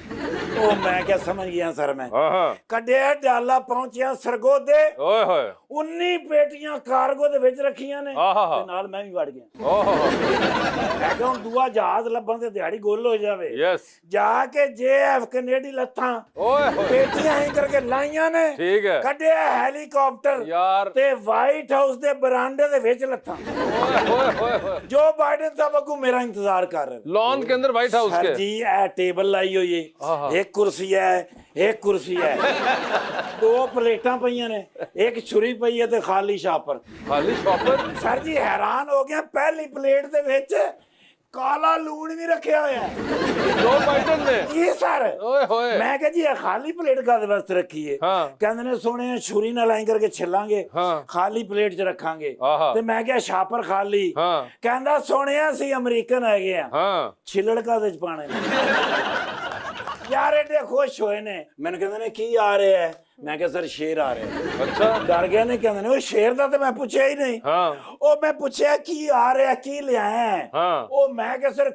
ਉਹ ਮੈਂ ਕਿਹਾ ਸਮਝ ਗਿਆ ਸਰ ਮੈਂ। हाँ हाँ ਕੱਢਿਆ ਡਾਲਾ, ਪਹੁੰਚਿਆ ਸਰਗੋਦੇ, ओए होए 19 ਪੇਟੀਆਂ ਕਾਰਗੋ ਦੇ ਵਿੱਚ ਰੱਖੀਆਂ ਨੇ ਆਹਾ। ਤੇ ਨਾਲ ਮੈਂ ਵੀ ਵੜ ਗਿਆ। ओहो ਮੈਂ ਕਿਹਾ ਹੁਣ ਦੂਆ ਜਹਾਜ਼ ਲੱਭਣ ਤੇ ਦਿਹਾੜੀ ਗੁੱਲ ਹੋ ਜਾਵੇ। यस ਜਾ ਕੇ JF ਕੈਨੇਡੀ ਲੱਥਾਂ ओए होए ਪੇਟੀਆਂ ਹੀ ਕਰਕੇ ਲਾਈਆਂ ਨੇ, ठीक है ਕੱਢਿਆ ਹੈਲੀਕਾਪਟਰ यार ਤੇ ਵਾਈਟ ਹਾਊਸ ਦੇ ਬਰਾਂਡੇ ਦੇ ਵਿੱਚ ਲੱਥਾਂ। ओए होए होए होए ਜੋ ਬਾਈਡਨ ਸਾਹਿਬ ਅੱਗੋਂ ਮੇਰਾ ਇੰਤਜ਼ਾਰ ਕਰ ਰਹੇ ਨੇ। लॉन के अंदर व्हाइट हाउस सर के जी ਇਹ ਟੇਬਲ ਲਾਈ ਹੋਈ ਆਹਾ। ਹੈ, ਇੱਕ ਕੁਰਸੀ ਹੈ, ਇੱਕ ਕੁਰਸੀ ਹੈ, ਦੋ ਪਲੇਟਾਂ ਪਈਆਂ ਨੇ, ਇੱਕ ਛੁਰੀ ਪਈ ਹੈ ਤੇ ਖਾਲੀ ਸ਼ਾਪਰ। खाली शॉपर ਸਰ ਜੀ ਹੈਰਾਨ ਹੋ ਗਿਆ, ਪਹਿਲੀ ਪਲੇਟ ਦੇ ਵਿੱਚ ਕਾਲਾ ਲੂਣ ਵੀ ਰੱਖਿਆ ਹੋਇਆ ਹੈ। जो बाइडन ने ਜੀ ਸਰ। ओए होए ਮੈਂ ਕਿਹਾ ਜੀ ਇਹ ਖਾਲੀ ਪਲੇਟ ਕਾਹਦੇ ਵਾਸਤੇ ਰੱਖੀ ਹੈ? ਹਾਂ। ਕਹਿੰਦੇ ਨੇ ਸੋਹਣੇ ਛੁਰੀ ਨਾਲ ਐਂ ਕਰਕੇ ਛਿੱਲਾਂਗੇ, ਹਾਂ। ਖਾਲੀ ਪਲੇਟ 'ਚ ਰੱਖਾਂਗੇ। ਆਹਾ। ਤੇ ਮੈਂ ਕਿਹਾ ਛਾਪਰ ਖਾਲੀ। ਹਾਂ। ਕਹਿੰਦਾ ਸੋਹਣਿਆ ਸੀ ਅਮਰੀਕਨ ਹੈਗੇ ਆ, हाँ ਛਿੱਲੜ ਕਾਹਦੇ 'ਚ ਪਾਣੇ ਨੇ? ਯਾਰ ਐਡੇ ਖੁਸ਼ ਹੋਏ ਨੇ। ਮੈਨੂੰ ਕਹਿੰਦੇ ਨੇ ਕੀ ਆ ਰਿਹਾ ਹੈ? ਮੈਂ ਕਿਹਾ ਸਰ ਸ਼ੇਰ ਆ ਰਿਹਾ ਹੈ। अच्छा ਡਰ ਗਿਆ ਨੇ। ਕਹਿੰਦੇ ਨੇ ਉਹ ਸ਼ੇਰ ਦਾ ਤੇ ਮੈਂ ਪੁੱਛਿਆ ਹੀ ਨਹੀਂ। हाँ ਉਹ ਮੈਂ ਪੁੱਛਿਆ ਕੀ ਆ ਰਿਹਾ, ਕੀ ਲਿਆਇਆ ਹੈ? हाँ ਉਹ ਮੈਂ ਕਿਹਾ ਸਰ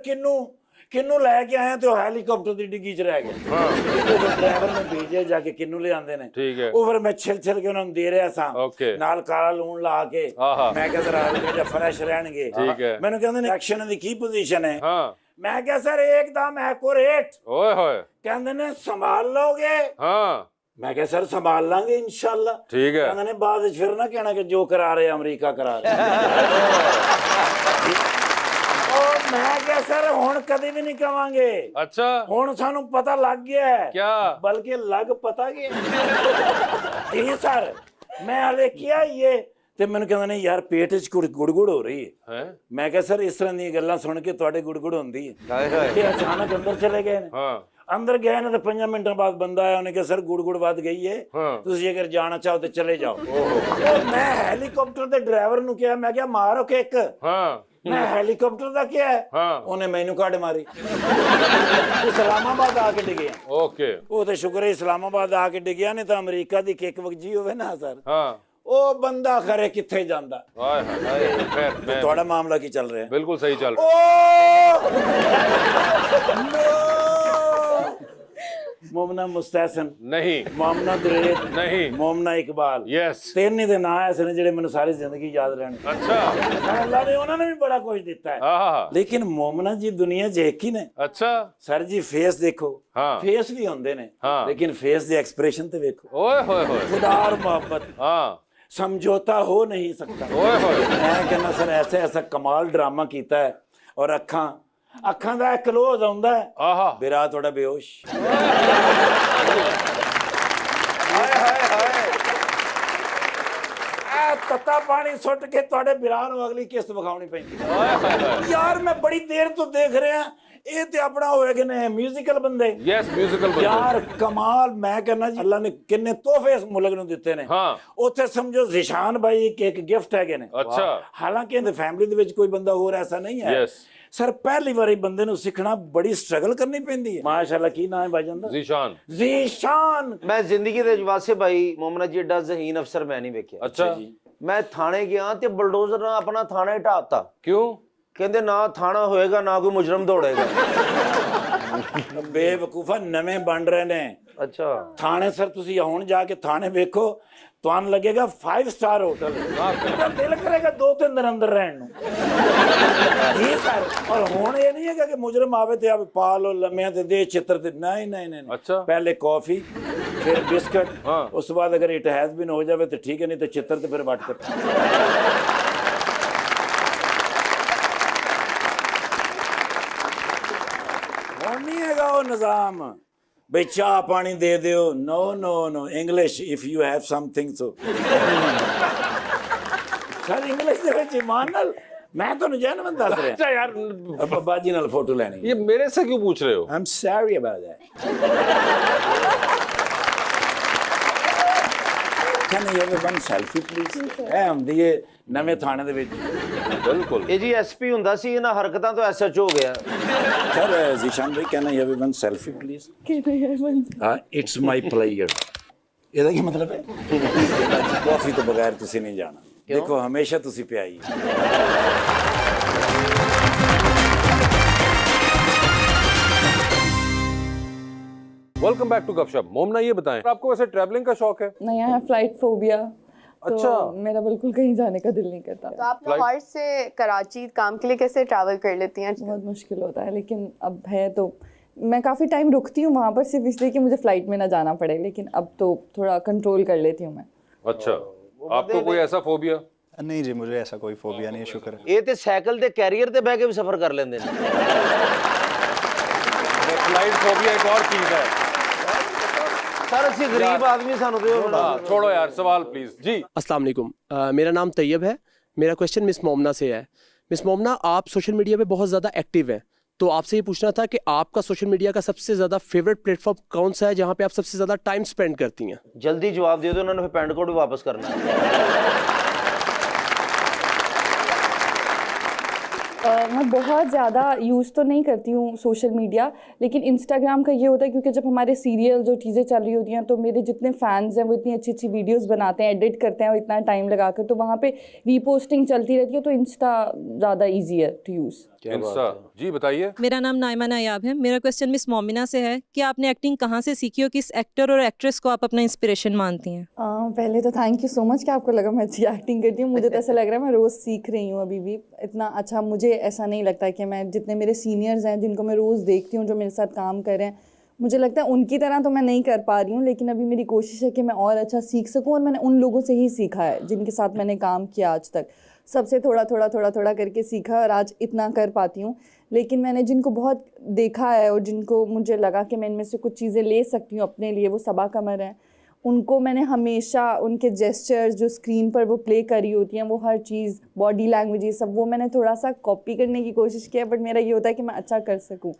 ਕਿੰਨੂ ਲੈ ਕੇ ਆਇਆ ਤੇ ਉਹ ਹੈਲੀਕਾਪਟਰ ਦੀ ਡਿੱਗੀ 'ਚ ਰਹਿ ਗਿਆ। हाँ ਉਹ ਫਿਰ ਡਰਾਈਵਰ ਨੇ ਭੇਜਿਆ ਜਾ ਕੇ ਕਿੰਨੂ ਲਿਆਂਦੇ ਨੇ। ठीक है ਉਹ ਫਿਰ ਮੈਂ ਛਿਲ ਕੇ ਉਹਨਾਂ ਨੂੰ ਦੇ ਰਿਹਾ ਸਾਂ, Okay। ਨਾਲ ਕਾਲਾ ਲੂਣ ਲਾ ਕੇ। ਆਹਾ। ਮੈਂ ਕਿਹਾ ਜ਼ਰਾ ਹਲਕੇ ਜਿਹਾ ਫਰੈਸ਼ ਰਹਿਣਗੇ। ਠੀਕ ਹੈ। ਮੈਨੂੰ ਕਹਿੰਦੇ ਨੇ ਐਕਸ਼ਨ ਦੀ ਕੀ ਪੋਜੀਸ਼ਨ ਹੈ? हाँ ਮੈਂ ਕਿਹਾ ਸਰ ਇੱਕਦਮ ਐਕੂਰੇਟ। ओए होए ਕਹਿੰਦੇ ਨੇ ਸੰਭਾਲ ਲਓਗੇ? हाँ ਮੈਂ ਕਿਹਾ ਸਰ ਸੰਭਾਲ ਲਾਂਗੇ ਇਨਸ਼ਾਅੱਲਾ। ठीक है ਕਹਿੰਦੇ ਨੇ ਬਾਅਦ ਵਿੱਚ ਫਿਰ ਨਾ ਕਹਿਣਾ ਕਿ ਜੋ ਕਰਾ ਰਹੇ ਅਮਰੀਕਾ ਕਰਾ ਰਿਹਾ। ਉਹ ਮੈਂ ਕਿਹਾ ਸਰ ਹੁਣ ਕਦੇ ਵੀ ਨਹੀਂ ਕਵਾਂਗੇ, अच्छा ਹੁਣ ਸਾਨੂੰ ਪਤਾ ਲੱਗ ਗਿਆ ਹੈ। क्या ਬਲਕਿ ਲੱਗ ਪਤਾ ਗਿਆ ਜੀ ਸਰ। ਮੈਂ ਹਲੇ ਕਿਹਾ ਇਹ ਤੇ ਮੈਨੂੰ ਕਹਿੰਦੇ ਨੇ ਯਾਰ ਪੇਟ 'ਚ ਗੁੜਗੁੜ ਹੋ ਰਹੀ ਹੈ। है ਮੈਂ ਕਿਹਾ ਸਰ ਇਸ ਤਰ੍ਹਾਂ ਦੀਆਂ ਗੱਲਾਂ ਸੁਣ ਕੇ ਤੁਹਾਡੇ ਗੁੜਗੁੜ ਹੁੰਦੀ ਹੈ। ਹਾਏ ਹਾਏ ਤੇ ਅਚਾਨਕ ਅੰਦਰ ਚਲੇ ਗਏ ਨੇ। हाँ ਅੰਦਰ ਗਏ ਨੇ ਤੇ 5 ਮਿੰਟਾਂ ਬਾਅਦ ਬੰਦਾ ਆਇਆ, ਉਹਨੇ ਕਿਹਾ ਸਰ ਗੁੜਗੁੜ ਵੱਧ ਗਈ ਹੈ, ਹਾਂ। ਤੁਸੀਂ ਅਗਰ ਜਾਣਾ ਚਾਹੋ ਤੇ ਚਲੇ ਜਾਓ। ਉਹ ਮੈਂ ਹੈਲੀਕਾਪਟਰ ਦੇ ਡਰਾਈਵਰ ਨੂੰ ਕਿਹਾ, ਮੈਂ ਕਿਹਾ ਮਾਰੋ ਕਿੱਕ। हाँ ਮੈਂ ਹੈਲੀਕਾਪਟਰ ਦਾ ਕਿਹਾ ਹੈ। हाँ ਉਹਨੇ ਮੈਨੂੰ ਕੱਢ ਮਾਰੀ। ਇਸਲਾਮਾਬਾਦ ਆ ਕੇ ਡਿੱਗਿਆ। ओके ਉਹ ਤੇ ਸ਼ੁਕਰ ਹੈ ਇਸਲਾਮਾਬਾਦ ਆ ਕੇ ਡਿੱਗਿਆ, ਨਹੀਂ ਤਾਂ ਅਮਰੀਕਾ ਦੀ ਕਿੱਕ ਵਗਜੀ ਹੋਵੇ ਨਾ ਸਰ, हाँ ਉਹ ਬੰਦਾ ਖਰੇ ਕਿੱਥੇ ਜਾਂਦਾ। हाय हाय खैर मैं ਤੁਹਾਡਾ ਮਾਮਲਾ ਕੀ ਚੱਲ ਰਿਹਾ? बिल्कुल सही चल रहा मोमना मुस्तहसन, नहीं मोमना दुरेद, नहीं मोमना इकबाल। यस ਤਿੰਨ ਹੀ ਦੇ ਨਾਂ ਐਸੇ ਨੇ ਜਿਹੜੇ ਮੈਨੂੰ ਸਾਰੀ ਜ਼ਿੰਦਗੀ ਯਾਦ ਰਹਿਣਗੇ। अच्छा ਅੱਲਾ ਨੇ ਉਹਨਾਂ ਨੇ ਵੀ ਬੜਾ ਕੁਝ ਦਿੱਤਾ ਹੈ, हाँ ਲੇਕਿਨ ਮੋਮਨਾ ਜੀ ਦੁਨੀਆ 'ਚ ਇੱਕ ਹੀ ਨੇ। अच्छा ਸਰ ਜੀ ਫੇਸ ਦੇਖੋ, हाँ ਫੇਸ ਵੀ ਹੁੰਦੇ ਨੇ, ਹਾਂ। ਲੇਕਿਨ ਫੇਸ ਦੇ ਐਕਸਪ੍ਰੈਸ਼ਨ ਤੇ ਵੇਖੋ। ओए होए होए खुदा और मोहब्बत हाँ समझौता हो नहीं सकता। ओए होए मैं कहना सर ऐसे ऐसा कमाल ड्रामा कीता है। और ਅੱਖਾਂ ਦਾ ਕਲੋਜ਼ ਆਉਂਦਾ ਹੈ, आहा ਬਿਰਾ ਤੁਹਾਡਾ ਬੇਹੋਸ਼। ਹਾਏ ਹਾਏ ਹਾਏ ਇਹ ਤੱਤਾ ਪਾਣੀ ਸੁੱਟ ਕੇ ਤੁਹਾਡੇ ਬਿਰਾ ਨੂੰ ਅਗਲੀ ਕਿਸ਼ਤ ਵਿਖਾਉਣੀ ਪੈਂਦੀ। हाय हाय हाय ਯਾਰ ਮੈਂ ਬੜੀ ਦੇਰ ਤੋਂ ਦੇਖ ਰਿਹਾ, ਇਹ ਤੇ ਆਪਣਾ ਹੋਏ ਕਿ ਨੇ ਮਿਊਜ਼ੀਕਲ ਬੰਦੇ। यस म्यूजिकल ਯਾਰ ਕਮਾਲ। ਮੈਂ ਕਹਿੰਦਾ ਜੀ ਅੱਲਾ ਨੇ ਕਿੰਨੇ ਤੋਹਫੇ ਇਸ ਮੁਲਕ ਨੂੰ ਦਿੱਤੇ ਨੇ। हाँ ਉੱਥੇ ਸਮਝੋ ਜ਼ਿਸ਼ਾਨ ਭਾਈ ਇੱਕ ਗਿਫਟ ਹੈਗੇ ਨੇ। अच्छा ਹਾਲਾਂਕਿ ਇਹਦੇ ਫੈਮਿਲੀ ਦੇ ਵਿੱਚ ਕੋਈ ਬੰਦਾ ਹੋਰ ਐਸਾ ਨਹੀਂ ਹੈ। यस ਸਰ ਪਹਿਲੀ ਵਾਰੀ ਬੰਦੇ ਨੂੰ ਸਿੱਖਣਾ ਬੜੀ ਸਟਰਗਲ ਕਰਨੀ ਪੈਂਦੀ ਹੈ। ਮਾਸ਼ਾਅੱਲਾ ਕੀ ਨਾਮ ਹੈ ਭਾਈਜਾਨ ਦਾ? जीशान ਜ਼ੀਸ਼ਾਨ। ਮੈਂ ਜ਼ਿੰਦਗੀ ਦੇ ਵਾਸੇ ਭਾਈ ਮੋਮਨਾ ਜੀ ਏਡਾ ਜ਼ਹੀਨ ਅਫਸਰ ਮੈਂ ਨਹੀਂ ਵੇਖਿਆ। अच्छा ਮੈਂ ਥਾਣੇ ਗਿਆ ਤੇ ਬਲਡੋਜ਼ਰ ਨਾਲ ਆਪਣਾ ਥਾਣਾ ਢਾਤਾ। क्यों ਕਹਿੰਦੇ ਨਾ ਥਾਣਾ ਹੋਏਗਾ ਨਾ ਕੋਈ ਮੁਜਰਮ ਦੌੜੇਗਾ। ਬੇਵਕੂਫਾ ਨਵੇਂ ਬਣ ਰਹੇ ਨੇ ਅੱਛਾ ਥਾਣੇ। ਸਰ ਤੁਸੀਂ ਹੁਣ ਜਾ ਕੇ ਥਾਣੇ ਵੇਖੋ, ਤੁਹਾਨੂੰ ਲੱਗੇਗਾ 5 ਸਟਾਰ ਹੋਟਲ। ਤਾਂ ਦਿਲ ਕਰੇਗਾ 2-3 ਦਿਨ ਅੰਦਰ ਰਹਿਣ ਨੂੰ। ਜੀ ਸਰ। ਔਰ ਹੁਣ ਇਹ ਨਹੀਂ ਹੈਗਾ ਕਿ ਮੁਜਰਮ ਆਵੇ ਤੇ ਆਪ ਪਾ ਲੋ ਲੰਮਿਆਂ ਤੇ ਦੇ ਚਿੱਤਰ ਤੇ। ਨਹੀਂ ਨਹੀਂ ਨਹੀਂ अच्छा ਪਹਿਲੇ ਕੌਫੀ ਫਿਰ ਬਿਸਕਟ, हाँ ਉਸ ਤੋਂ ਬਾਅਦ ਅਗਰ ਇਟ ਹੈਜ਼ ਬੀਨ ਹੋ ਜਾਵੇ ਤਾਂ ਠੀਕ ਹੈ, ਨਹੀਂ ਤਾਂ ਚਿੱਤਰ ਤੇ ਫਿਰ ਵੱਟ ਕੇ। ਹੁਣ ਨਹੀਂ ਹੈਗਾ ਉਹ ਨਿਜ਼ਾਮ ਬਈ ਚਾਹ ਪਾਣੀ ਦੇ ਦਿਓ। No no no English if you have something so. Sir English ਦੇ ਵਿੱਚ ਇਮਾਨ ਨਾਲ ਮੈਂ ਤੁਹਾਨੂੰ ਜੈਨੂਇਨ ਦੱਸ ਰਿਹਾ। अच्छा यार ਬੱਬਾ ਜੀ ਨਾਲ ਫੋਟੋ ਲੈਣੀ। ये मेरे से क्यों पूछ रहे हो I'm sorry about that. Can I have one selfie please? ਇਹ ਹੁੰਦੀ ਹੈ ਨਵੇਂ ਥਾਣੇ ਦੇ ਵਿੱਚ। बिल्कुल ਇਹ ਜੀ ਐਸਪੀ ਹੁੰਦਾ ਸੀ, ਇਹਨਾਂ ਹਰਕਤਾਂ ਤੋਂ ਐਸਐਚਓ ਹੋ ਗਿਆ। Sir Zeeshan Bhai can I have one selfie please? ਹਾਂ ਇਟਸ ਮਾਈ ਪਲੇਅਰ। ਇਹਦਾ ਕੀ ਮਤਲਬ ਹੈ? ਕਾਫੀ ਤੋਂ ਬਗੈਰ ਤੁਸੀਂ ਨਹੀਂ ਜਾਣਾ। ਦੇਖੋ ਹਮੇਸ਼ਾ ਤੁਸੀਂ ਪਿਆਈ। वेलकम बैक टू गपशप। मोमना ये बताएं, आपको वैसे ट्रैवलिंग का शौक है? नया है फ्लाइट फोबिया। अच्छा। तो मेरा बिल्कुल कहीं जाने का दिल नहीं करता। तो आप लाहौर से कराची काम के लिए कैसे ट्रैवल कर लेती हैं? बहुत मुश्किल होता है, लेकिन अब है तो मैं काफ़ी टाइम रुकती हूँ वहाँ पर सिर्फ इसलिए कि मुझे फ्लाइट में ना जाना पड़े, लेकिन अब तो थोड़ा कंट्रोल कर लेती हूँ मैं। अच्छा, आपको कोई ऐसा फोबिया? नहीं जी, मुझे ऐसा कोई फोबिया नहीं है, शुक्र है। ये ते साइकिल ते कैरियर ते बह के भी सफर कर लेंदे ने। फ्लाइट फोबिया एक और चीज है। सर असि गरीब आदमी सानू ते ओ बड़ा छोड़ो यार, सवाल प्लीज जी। अस्सलाम वालेकुम, मेरा नाम तैयब है। मेरा क्वेश्चन मिस मोमना से है। मिस मोमना, आप सोशल मीडिया पे बहुत ज़्यादा एक्टिव हैं, तो आपसे ये पूछना था कि आपका सोशल मीडिया का सबसे ज़्यादा फेवरेट प्लेटफॉर्म कौन सा है जहाँ पे आप सबसे ज़्यादा टाइम स्पेंड करती हैं? जल्दी जवाब दे दो, उन्होंने फिर पैंट कोट भी वापस करना है। मैं बहुत ज़्यादा यूज़ तो नहीं करती हूँ सोशल मीडिया, लेकिन इंस्टाग्राम का ये होता है क्योंकि जब हमारे सीरियल जो चीज़ें चल रही होती हैं तो मेरे जितने फैंस हैं वो इतनी अच्छी अच्छी वीडियोस बनाते हैं, एडिट करते हैं और इतना टाइम लगाकर, तो वहाँ पे रीपोस्टिंग चलती रहती है, तो इंस्टा ज़्यादा ईजी है टू यूज़। इंस्टा जी, बताइए। मेरा नाम नाइमा नायाब है। मेरा क्वेश्चन मिस मोमिना से है कि आपने एक्टिंग कहाँ से सीखी और किस एक्टर और एक्ट्रेस को आप अपना इंस्पिरेशन मानती हैं? पहले तो थैंक यू सो मच कि आपको लगा मैं अच्छी एक्टिंग करती हूँ। मुझे तो ऐसा लग रहा है मैं रोज़ सीख रही हूँ अभी भी। इतना अच्छा मुझे ऐसा नहीं लगता कि मैं, जितने मेरे सीनियर्स हैं जिनको मैं रोज़ देखती हूँ जो मेरे साथ काम कर रहे हैं, मुझे लगता है उनकी तरह तो मैं नहीं कर पा रही हूँ, लेकिन अभी मेरी कोशिश है कि मैं और अच्छा सीख सकूँ, और मैंने उन लोगों से ही सीखा है जिनके साथ मैंने काम किया आज तक। सबसे थोड़ा थोड़ा करके सीखा और आज इतना कर पाती हूँ। लेकिन मैंने जिनको बहुत देखा है और जिनको मुझे लगा कि मैं इनमें से कुछ चीज़ें ले सकती हूँ अपने लिए, वो सबा कमर हैं। उनको मैंने हमेशा उनके जेस्चर्स जो स्क्रीन पर वो प्ले करी होती हैं, वो हर चीज़, बॉडी लैंग्वेज, ये सब वो मैंने थोड़ा सा कॉपी करने की कोशिश किया, बट मेरा ये होता है कि मैं अच्छा कर सकूं।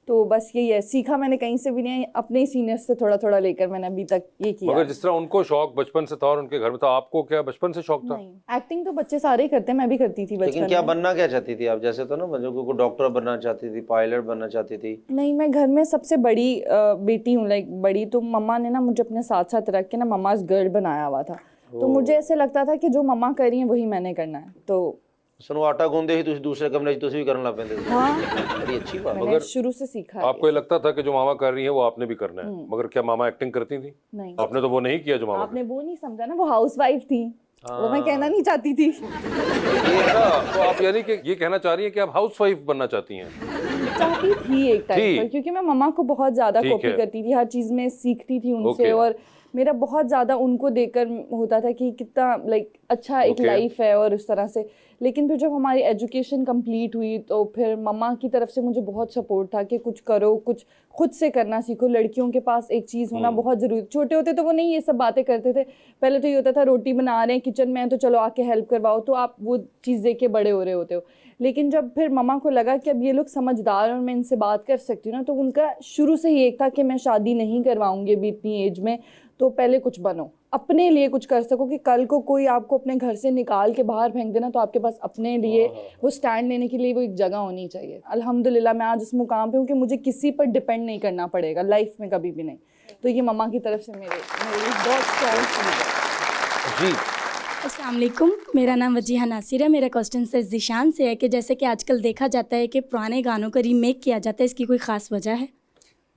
तो बस यही है, सीखा मैंने कहीं से भी नहीं, अपने ही सीनियर्स से थोड़ा थोड़ा लेकर मैंने अभी तक ये किया। मगर जिस तरह उनको शौक बचपन से था और उनके घर में था, आपको क्या बचपन से शौक था? नहीं, एक्टिंग तो बच्चे सारे ही करते हैं, मैं भी करती थी बचपन लेकिन क्या में। बनना क्या चाहती थी आप? जैसे तो ना मतलब कोई डॉक्टर बनना चाहती थी, पायलट बनना चाहती थी? नहीं, मैं घर में सबसे बड़ी बेटी हूँ, लाइक बड़ी, तो मम्मा ने ना मुझे अपने साथ साथ रख के ना मम्माज गर्ल बनाया हुआ था। तो मुझे ऐसे लगता था कि जो मम्मा कर रही हैं वही मैंने करना है। तो सुनो आटा गूंदे ही तुसी दूसरे कमरे च तुसी भी करन लग पैंदे। हाँ, बड़ी अच्छी बात। मैंने शुरू से सीखा है। आपको ये लगता था कि जो मामा कर रही है वो आपने भी करना है, मगर क्या मामा एक्टिंग करती थी? नहीं, आपने तो वो नहीं किया जो मामा आपने वो नहीं समझा ना, वो हाउसवाइफ थी, वो मैं कहना नहीं चाहती थी। ये था। तो आप यानी कि ये कहना चाह रही हैं कि आप हाउसवाइफ बनना चाहती हैं? चाहती थी एक टाइम पर, क्योंकि मैं मम्मा को बहुत ज़्यादा ठीक कॉपी है। करती थी, हर चीज़ में सीखती थी उनसे, ओके। और मेरा बहुत ज़्यादा उनको देखकर होता था कि कितना लाइक अच्छा एक ओके। लाइफ है और उस तरह से। लेकिन फिर जब हमारी एजुकेशन कंप्लीट हुई तो फिर मम्मा की तरफ से मुझे बहुत सपोर्ट था कि कुछ करो, कुछ खुद से करना सीखो, लड़कियों के पास एक चीज़ होना बहुत ज़रूरी। छोटे होते तो वो नहीं ये सब बातें करते थे, पहले तो ये होता था रोटी बना रहे हैं किचन में तो चलो आके हेल्प करवाओ, तो आप वो चीज़ देख के बड़े हो रहे होते हो। लेकिन जब फिर मम्मा को लगा कि अब ये लोग समझदार और मैं इनसे बात कर सकती हूँ ना, तो उनका शुरू से ही एक था कि मैं शादी नहीं करवाऊंगी अभी इतनी एज में, तो पहले कुछ बनो, अपने लिए कुछ कर सको, कि कल को कोई आपको अपने घर से निकाल के बाहर फेंक देना तो आपके पास अपने लिए वो स्टैंड लेने के लिए वो एक जगह होनी चाहिए। अल्हम्दुलिल्लाह मैं आज उस मुकाम पे हूँ कि मुझे किसी पर डिपेंड नहीं करना पड़ेगा लाइफ में, कभी भी नहीं। तो ये मम्मा की तरफ से मेरे लिए बहुत स्ट्रॉन्ग चीज़ है। जी, अस्सलाम वालेकुम, मेरा नाम वजीहा नासिर है। मेरा क्वेश्चन सर ज़ीशान से है कि जैसे कि आजकल देखा जाता है कि पुराने गानों का रीमेक किया जाता है, इसकी कोई ख़ास वजह है?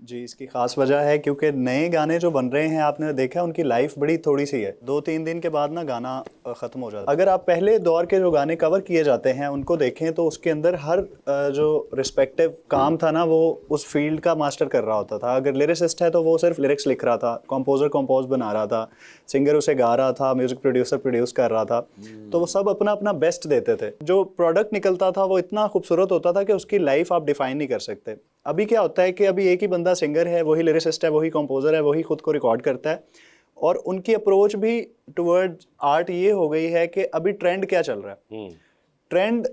जी, इसकी खास वजह है क्योंकि नए गाने जो बन रहे हैं, आपने देखा उनकी लाइफ बड़ी थोड़ी सी है, 2-3 दिन के बाद ना गाना ख़त्म हो जाता है। अगर आप पहले दौर के जो गाने कवर किए जाते हैं उनको देखें तो उसके अंदर हर जो रिस्पेक्टिव काम था ना वो उस फील्ड का मास्टर कर रहा होता था। अगर लिरिसिस्ट है तो वो सिर्फ लिरिक्स लिख रहा था, कंपोज़र कंपोज बना रहा था, सिंगर उसे गा रहा था, म्यूज़िक प्रोड्यूसर प्रोड्यूस कर रहा था, तो वो सब अपना अपना बेस्ट देते थे। जो प्रोडक्ट निकलता था वो इतना खूबसूरत होता था कि उसकी लाइफ आप डिफ़ाइन नहीं कर सकते। अभी क्या होता है कि अभी एक ही बंदा सिंगर है, वही लिरिसिस्ट है, वही कंपोज़र है, वही खुद को रिकॉर्ड करता है, और उनकी अप्रोच भी टुवर्ड आर्ट ये हो गई है कि अभी ट्रेंड क्या चल रहा है। ट्रेंड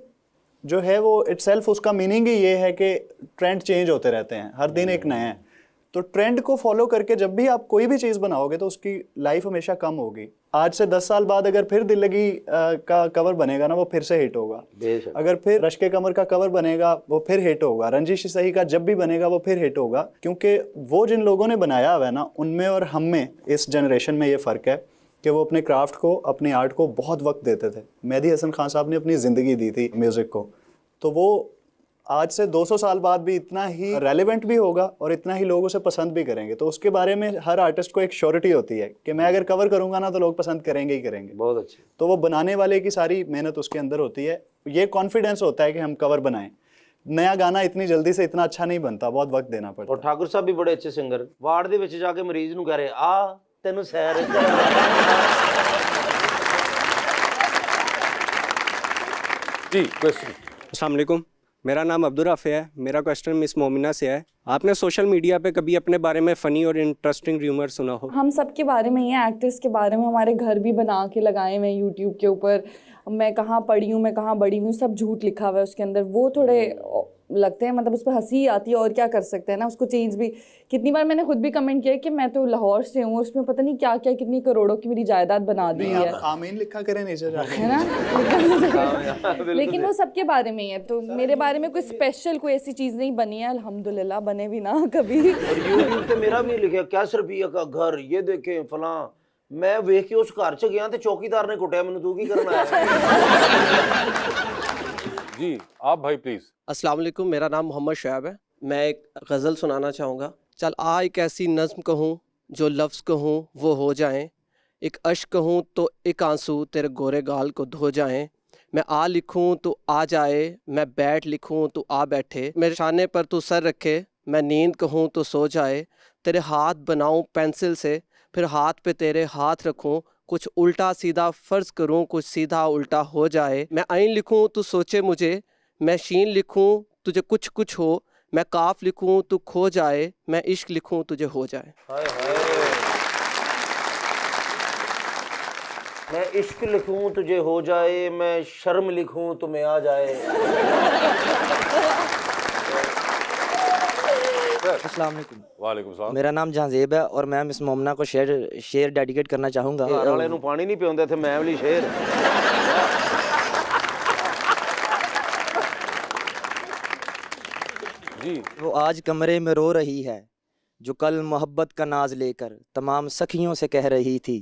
जो है वो इटसेल्फ उसका मीनिंग ही ये है कि ट्रेंड चेंज होते रहते हैं, हर दिन एक नया है। तो ट्रेंड को फॉलो करके जब भी आप कोई भी चीज़ बनाओगे तो उसकी लाइफ हमेशा कम होगी। आज से 10 साल बाद अगर फिर दिल लगी का कवर बनेगा ना वो फिर से हिट होगा, अगर फिर रश के कमर का कवर बनेगा वो फिर हिट होगा, रंजिश सही का जब भी बनेगा वो फिर हिट होगा, क्योंकि वो जिन लोगों ने बनाया हुआ है ना उनमें और हम में, इस जनरेशन में ये फ़र्क है कि वो अपने क्राफ्ट को, अपनी आर्ट को बहुत वक्त देते थे। मेहदी हसन खान साहब ने अपनी ज़िंदगी दी थी म्यूज़िक को, तो वो आज से 200 साल बाद भी इतना ही रेलेवेंट भी होगा और इतना ही लोग उसे पसंद भी करेंगे। तो उसके बारे में हर आर्टिस्ट को एक श्योरिटी होती है कि मैं अगर कवर करूंगा ना तो लोग पसंद करेंगे ही करेंगे। बहुत अच्छे। तो वो बनाने वाले की सारी मेहनत उसके अंदर होती है, ये कॉन्फिडेंस होता है कि हम कवर बनाएं। नया गाना इतनी जल्दी से इतना अच्छा नहीं बनता, बहुत वक्त देना पड़ता। और ठाकुर साहब भी बड़े अच्छे सिंगर, वार्ड ਦੇ ਵਿੱਚ ਜਾ ਕੇ ਮਰੀਜ਼ ਨੂੰ ਕਹ ਰਹੇ ਆ ਤੈਨੂੰ ਸੈਰ जी क्वेश्चन। अस्सलाम वालेकुम, मेरा नाम अब्दुल राफ़ी है। मेरा क्वेश्चन मिस मोमिना से है। आपने सोशल मीडिया पे कभी अपने बारे में फ़नी और इंटरेस्टिंग र्यूमर सुना हो? हम सब के बारे में ही है, एक्टर्स के बारे में। हमारे घर भी बना के लगाए हुए हैं यूट्यूब के ऊपर, मैं कहाँ पढ़ी हूँ, मैं कहाँ बड़ी हूँ, सब झूठ लिखा हुआ है उसके अंदर। वो थोड़े लगते हैं, मतलब उस पर हंसी आती है और क्या कर सकते हैं ना। उसको चेंज भी कितनी बार मैंने खुद भी कमेंट किया कि मैं तो लाहौर से हूँ, उसमें पता नहीं क्या क्या कितनी करोड़ों की मेरी जायदाद बना दी है, आमीन लिखा करें नीचे जाके, है ना। लेकिन वो सबके बारे में ही है, तो मेरे बारे में कोई स्पेशल कोई ऐसी चीज़ नहीं बनी है, अल्हम्दुलिल्लाह। बने भी ना कभी। और यूट्यूब पे मेरा भी लिखा कैसर रुपये का घर, ये देखें फलां। मैं वेख के उस घर च गया तो चौकीदार ने कुटिया, मैंने तू की करना है। जी आप भाई प्लीज। अस्सलाम वालेकुम, मेरा नाम मोहम्मद शुएब है। मैं एक गज़ल सुनाना चाहूँगा। चल आ एक ऐसी नज़्म कहूँ जो लफ्ज़ कहूँ वो हो जाएं, एक अश्क कहूँ तो एक आंसू तेरे गोरे गाल को धो जाएं। मैं आ लिखूँ तो आ जाए, मैं बैठ लिखूँ तो आ बैठे, मेरे शाने पर तू सर रखे, मैं नींद कहूँ तो सो जाए। तेरे हाथ बनाऊँ पेंसिल से, फिर हाथ पे तेरे हाथ रखूँ, कुछ उल्टा सीधा फ़र्ज़ करूँ, कुछ सीधा उल्टा हो जाए। मैं आइन लिखूँ तो सोचे मुझे, मैं शीन लिखूँ तुझे कुछ कुछ हो, मैं काफ लिखूँ तू खो जाए, मैं इश्क लिखूँ तुझे हो जाए। हाय हाय। मैं इश्क लिखूं तुझे हो जाए, मैं शर्म लिखूं तुम्हें आ जाए। अस्सलाम वालेकुम। वालेकुम सलाम। मेरा नाम जहांजेब है और मैं मिस मोमना को शेर डेडिकेट करना चाहूँगा। घर वाले नूं पानी नहीं पियाउंदे थे, मैं वाली शेर। जी। वो आज कमरे में रो रही है जो कल मोहब्बत का नाज लेकर तमाम सखियों से कह रही थी,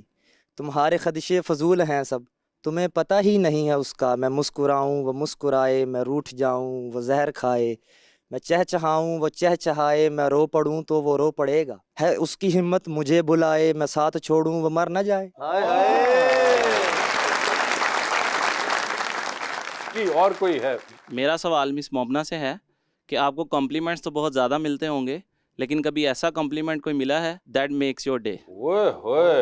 तुम्हारे खदशे फजूल हैं सब, तुम्हें पता ही नहीं है उसका। मैं मुस्कुराऊं वो मुस्कुराए, मैं रूठ जाऊं वो जहर खाए, मैं चहचहाऊं वो चहचहाए, मैं रो पड़ूं तो वो रो पड़ेगा। है उसकी हिम्मत मुझे बुलाए, मैं साथ छोड़ूं वो मर न जाए। हाय हाय। जी और कोई है? मेरा सवाल मिस मोमना से है कि आपको कॉम्प्लीमेंट्स तो बहुत ज़्यादा मिलते होंगे, लेकिन कभी ऐसा कॉम्प्लीमेंट कोई मिला है दैट मेक्स योर डे? ओए होए,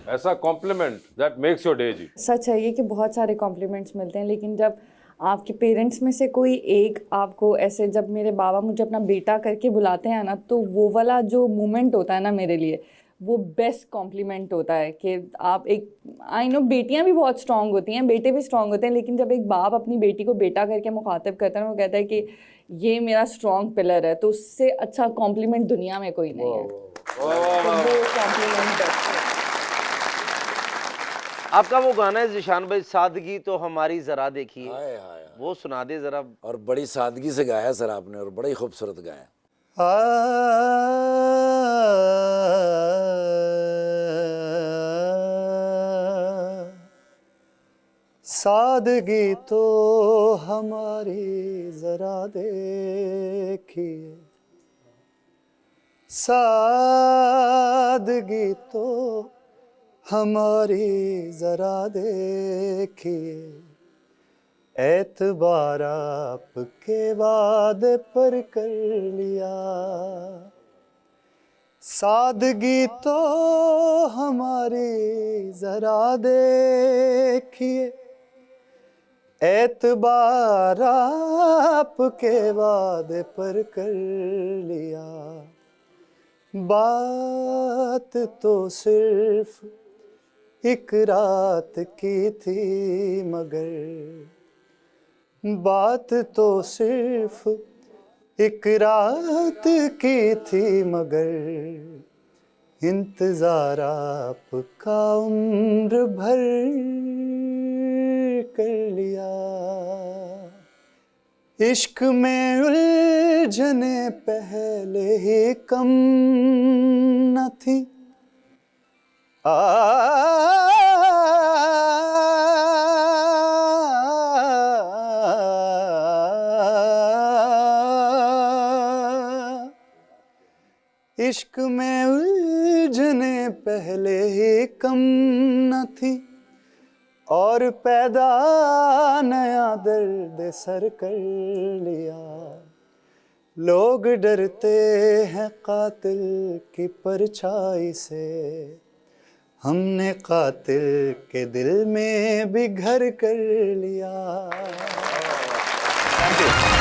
ऐसा compliment that makes your day. जी सच है ये कि बहुत सारे कॉम्प्लीमेंट्स मिलते हैं, लेकिन जब आपके पेरेंट्स में से कोई एक आपको ऐसे, जब मेरे बाबा मुझे अपना बेटा करके बुलाते हैं ना, तो वो वाला जो मोमेंट होता है ना मेरे लिए, वो बेस्ट कॉम्प्लीमेंट होता है कि आप एक, आई नो बेटियां भी बहुत स्ट्रांग होती हैं, बेटे भी स्ट्रांग होते हैं, लेकिन जब एक बाप अपनी बेटी को बेटा करके मुखातिब करता है ना, वो कहता है कि ये मेरा स्ट्रांग पिलर है, तो उससे अच्छा कॉम्प्लीमेंट दुनिया में कोई नहीं है। तो वो कॉम्प्लीमेंट बेस्ट है। आपका वो गाना है जिशान भाई, सादगी तो हमारी जरा देखिए, हाय हाय, वो सुना दे जरा। और बड़ी सादगी से गाया सर आपने, और बड़ा ही खूबसूरत गाया। सादगी तो हमारी जरा देखिए, सादगी तो हमारी जरा देखिए, एतबार आपके वादे पर कर लिया। सादगी तो हमारी जरा देखिए, एतबार आपके वादे पर कर लिया। बात तो सिर्फ एक रात की थी, मगर बात तो सिर्फ एक रात की थी, मगर इंतजार आपका उम्र भर कर लिया। इश्क में उलझने पहले ही कम न थी, इश्क में उलझने पहले ही कम न थी और पैदा नया दर्द सर कर लिया। लोग डरते हैं कातिल की परछाई से, हमने कातिल के दिल में भी घर कर लिया। Thank you.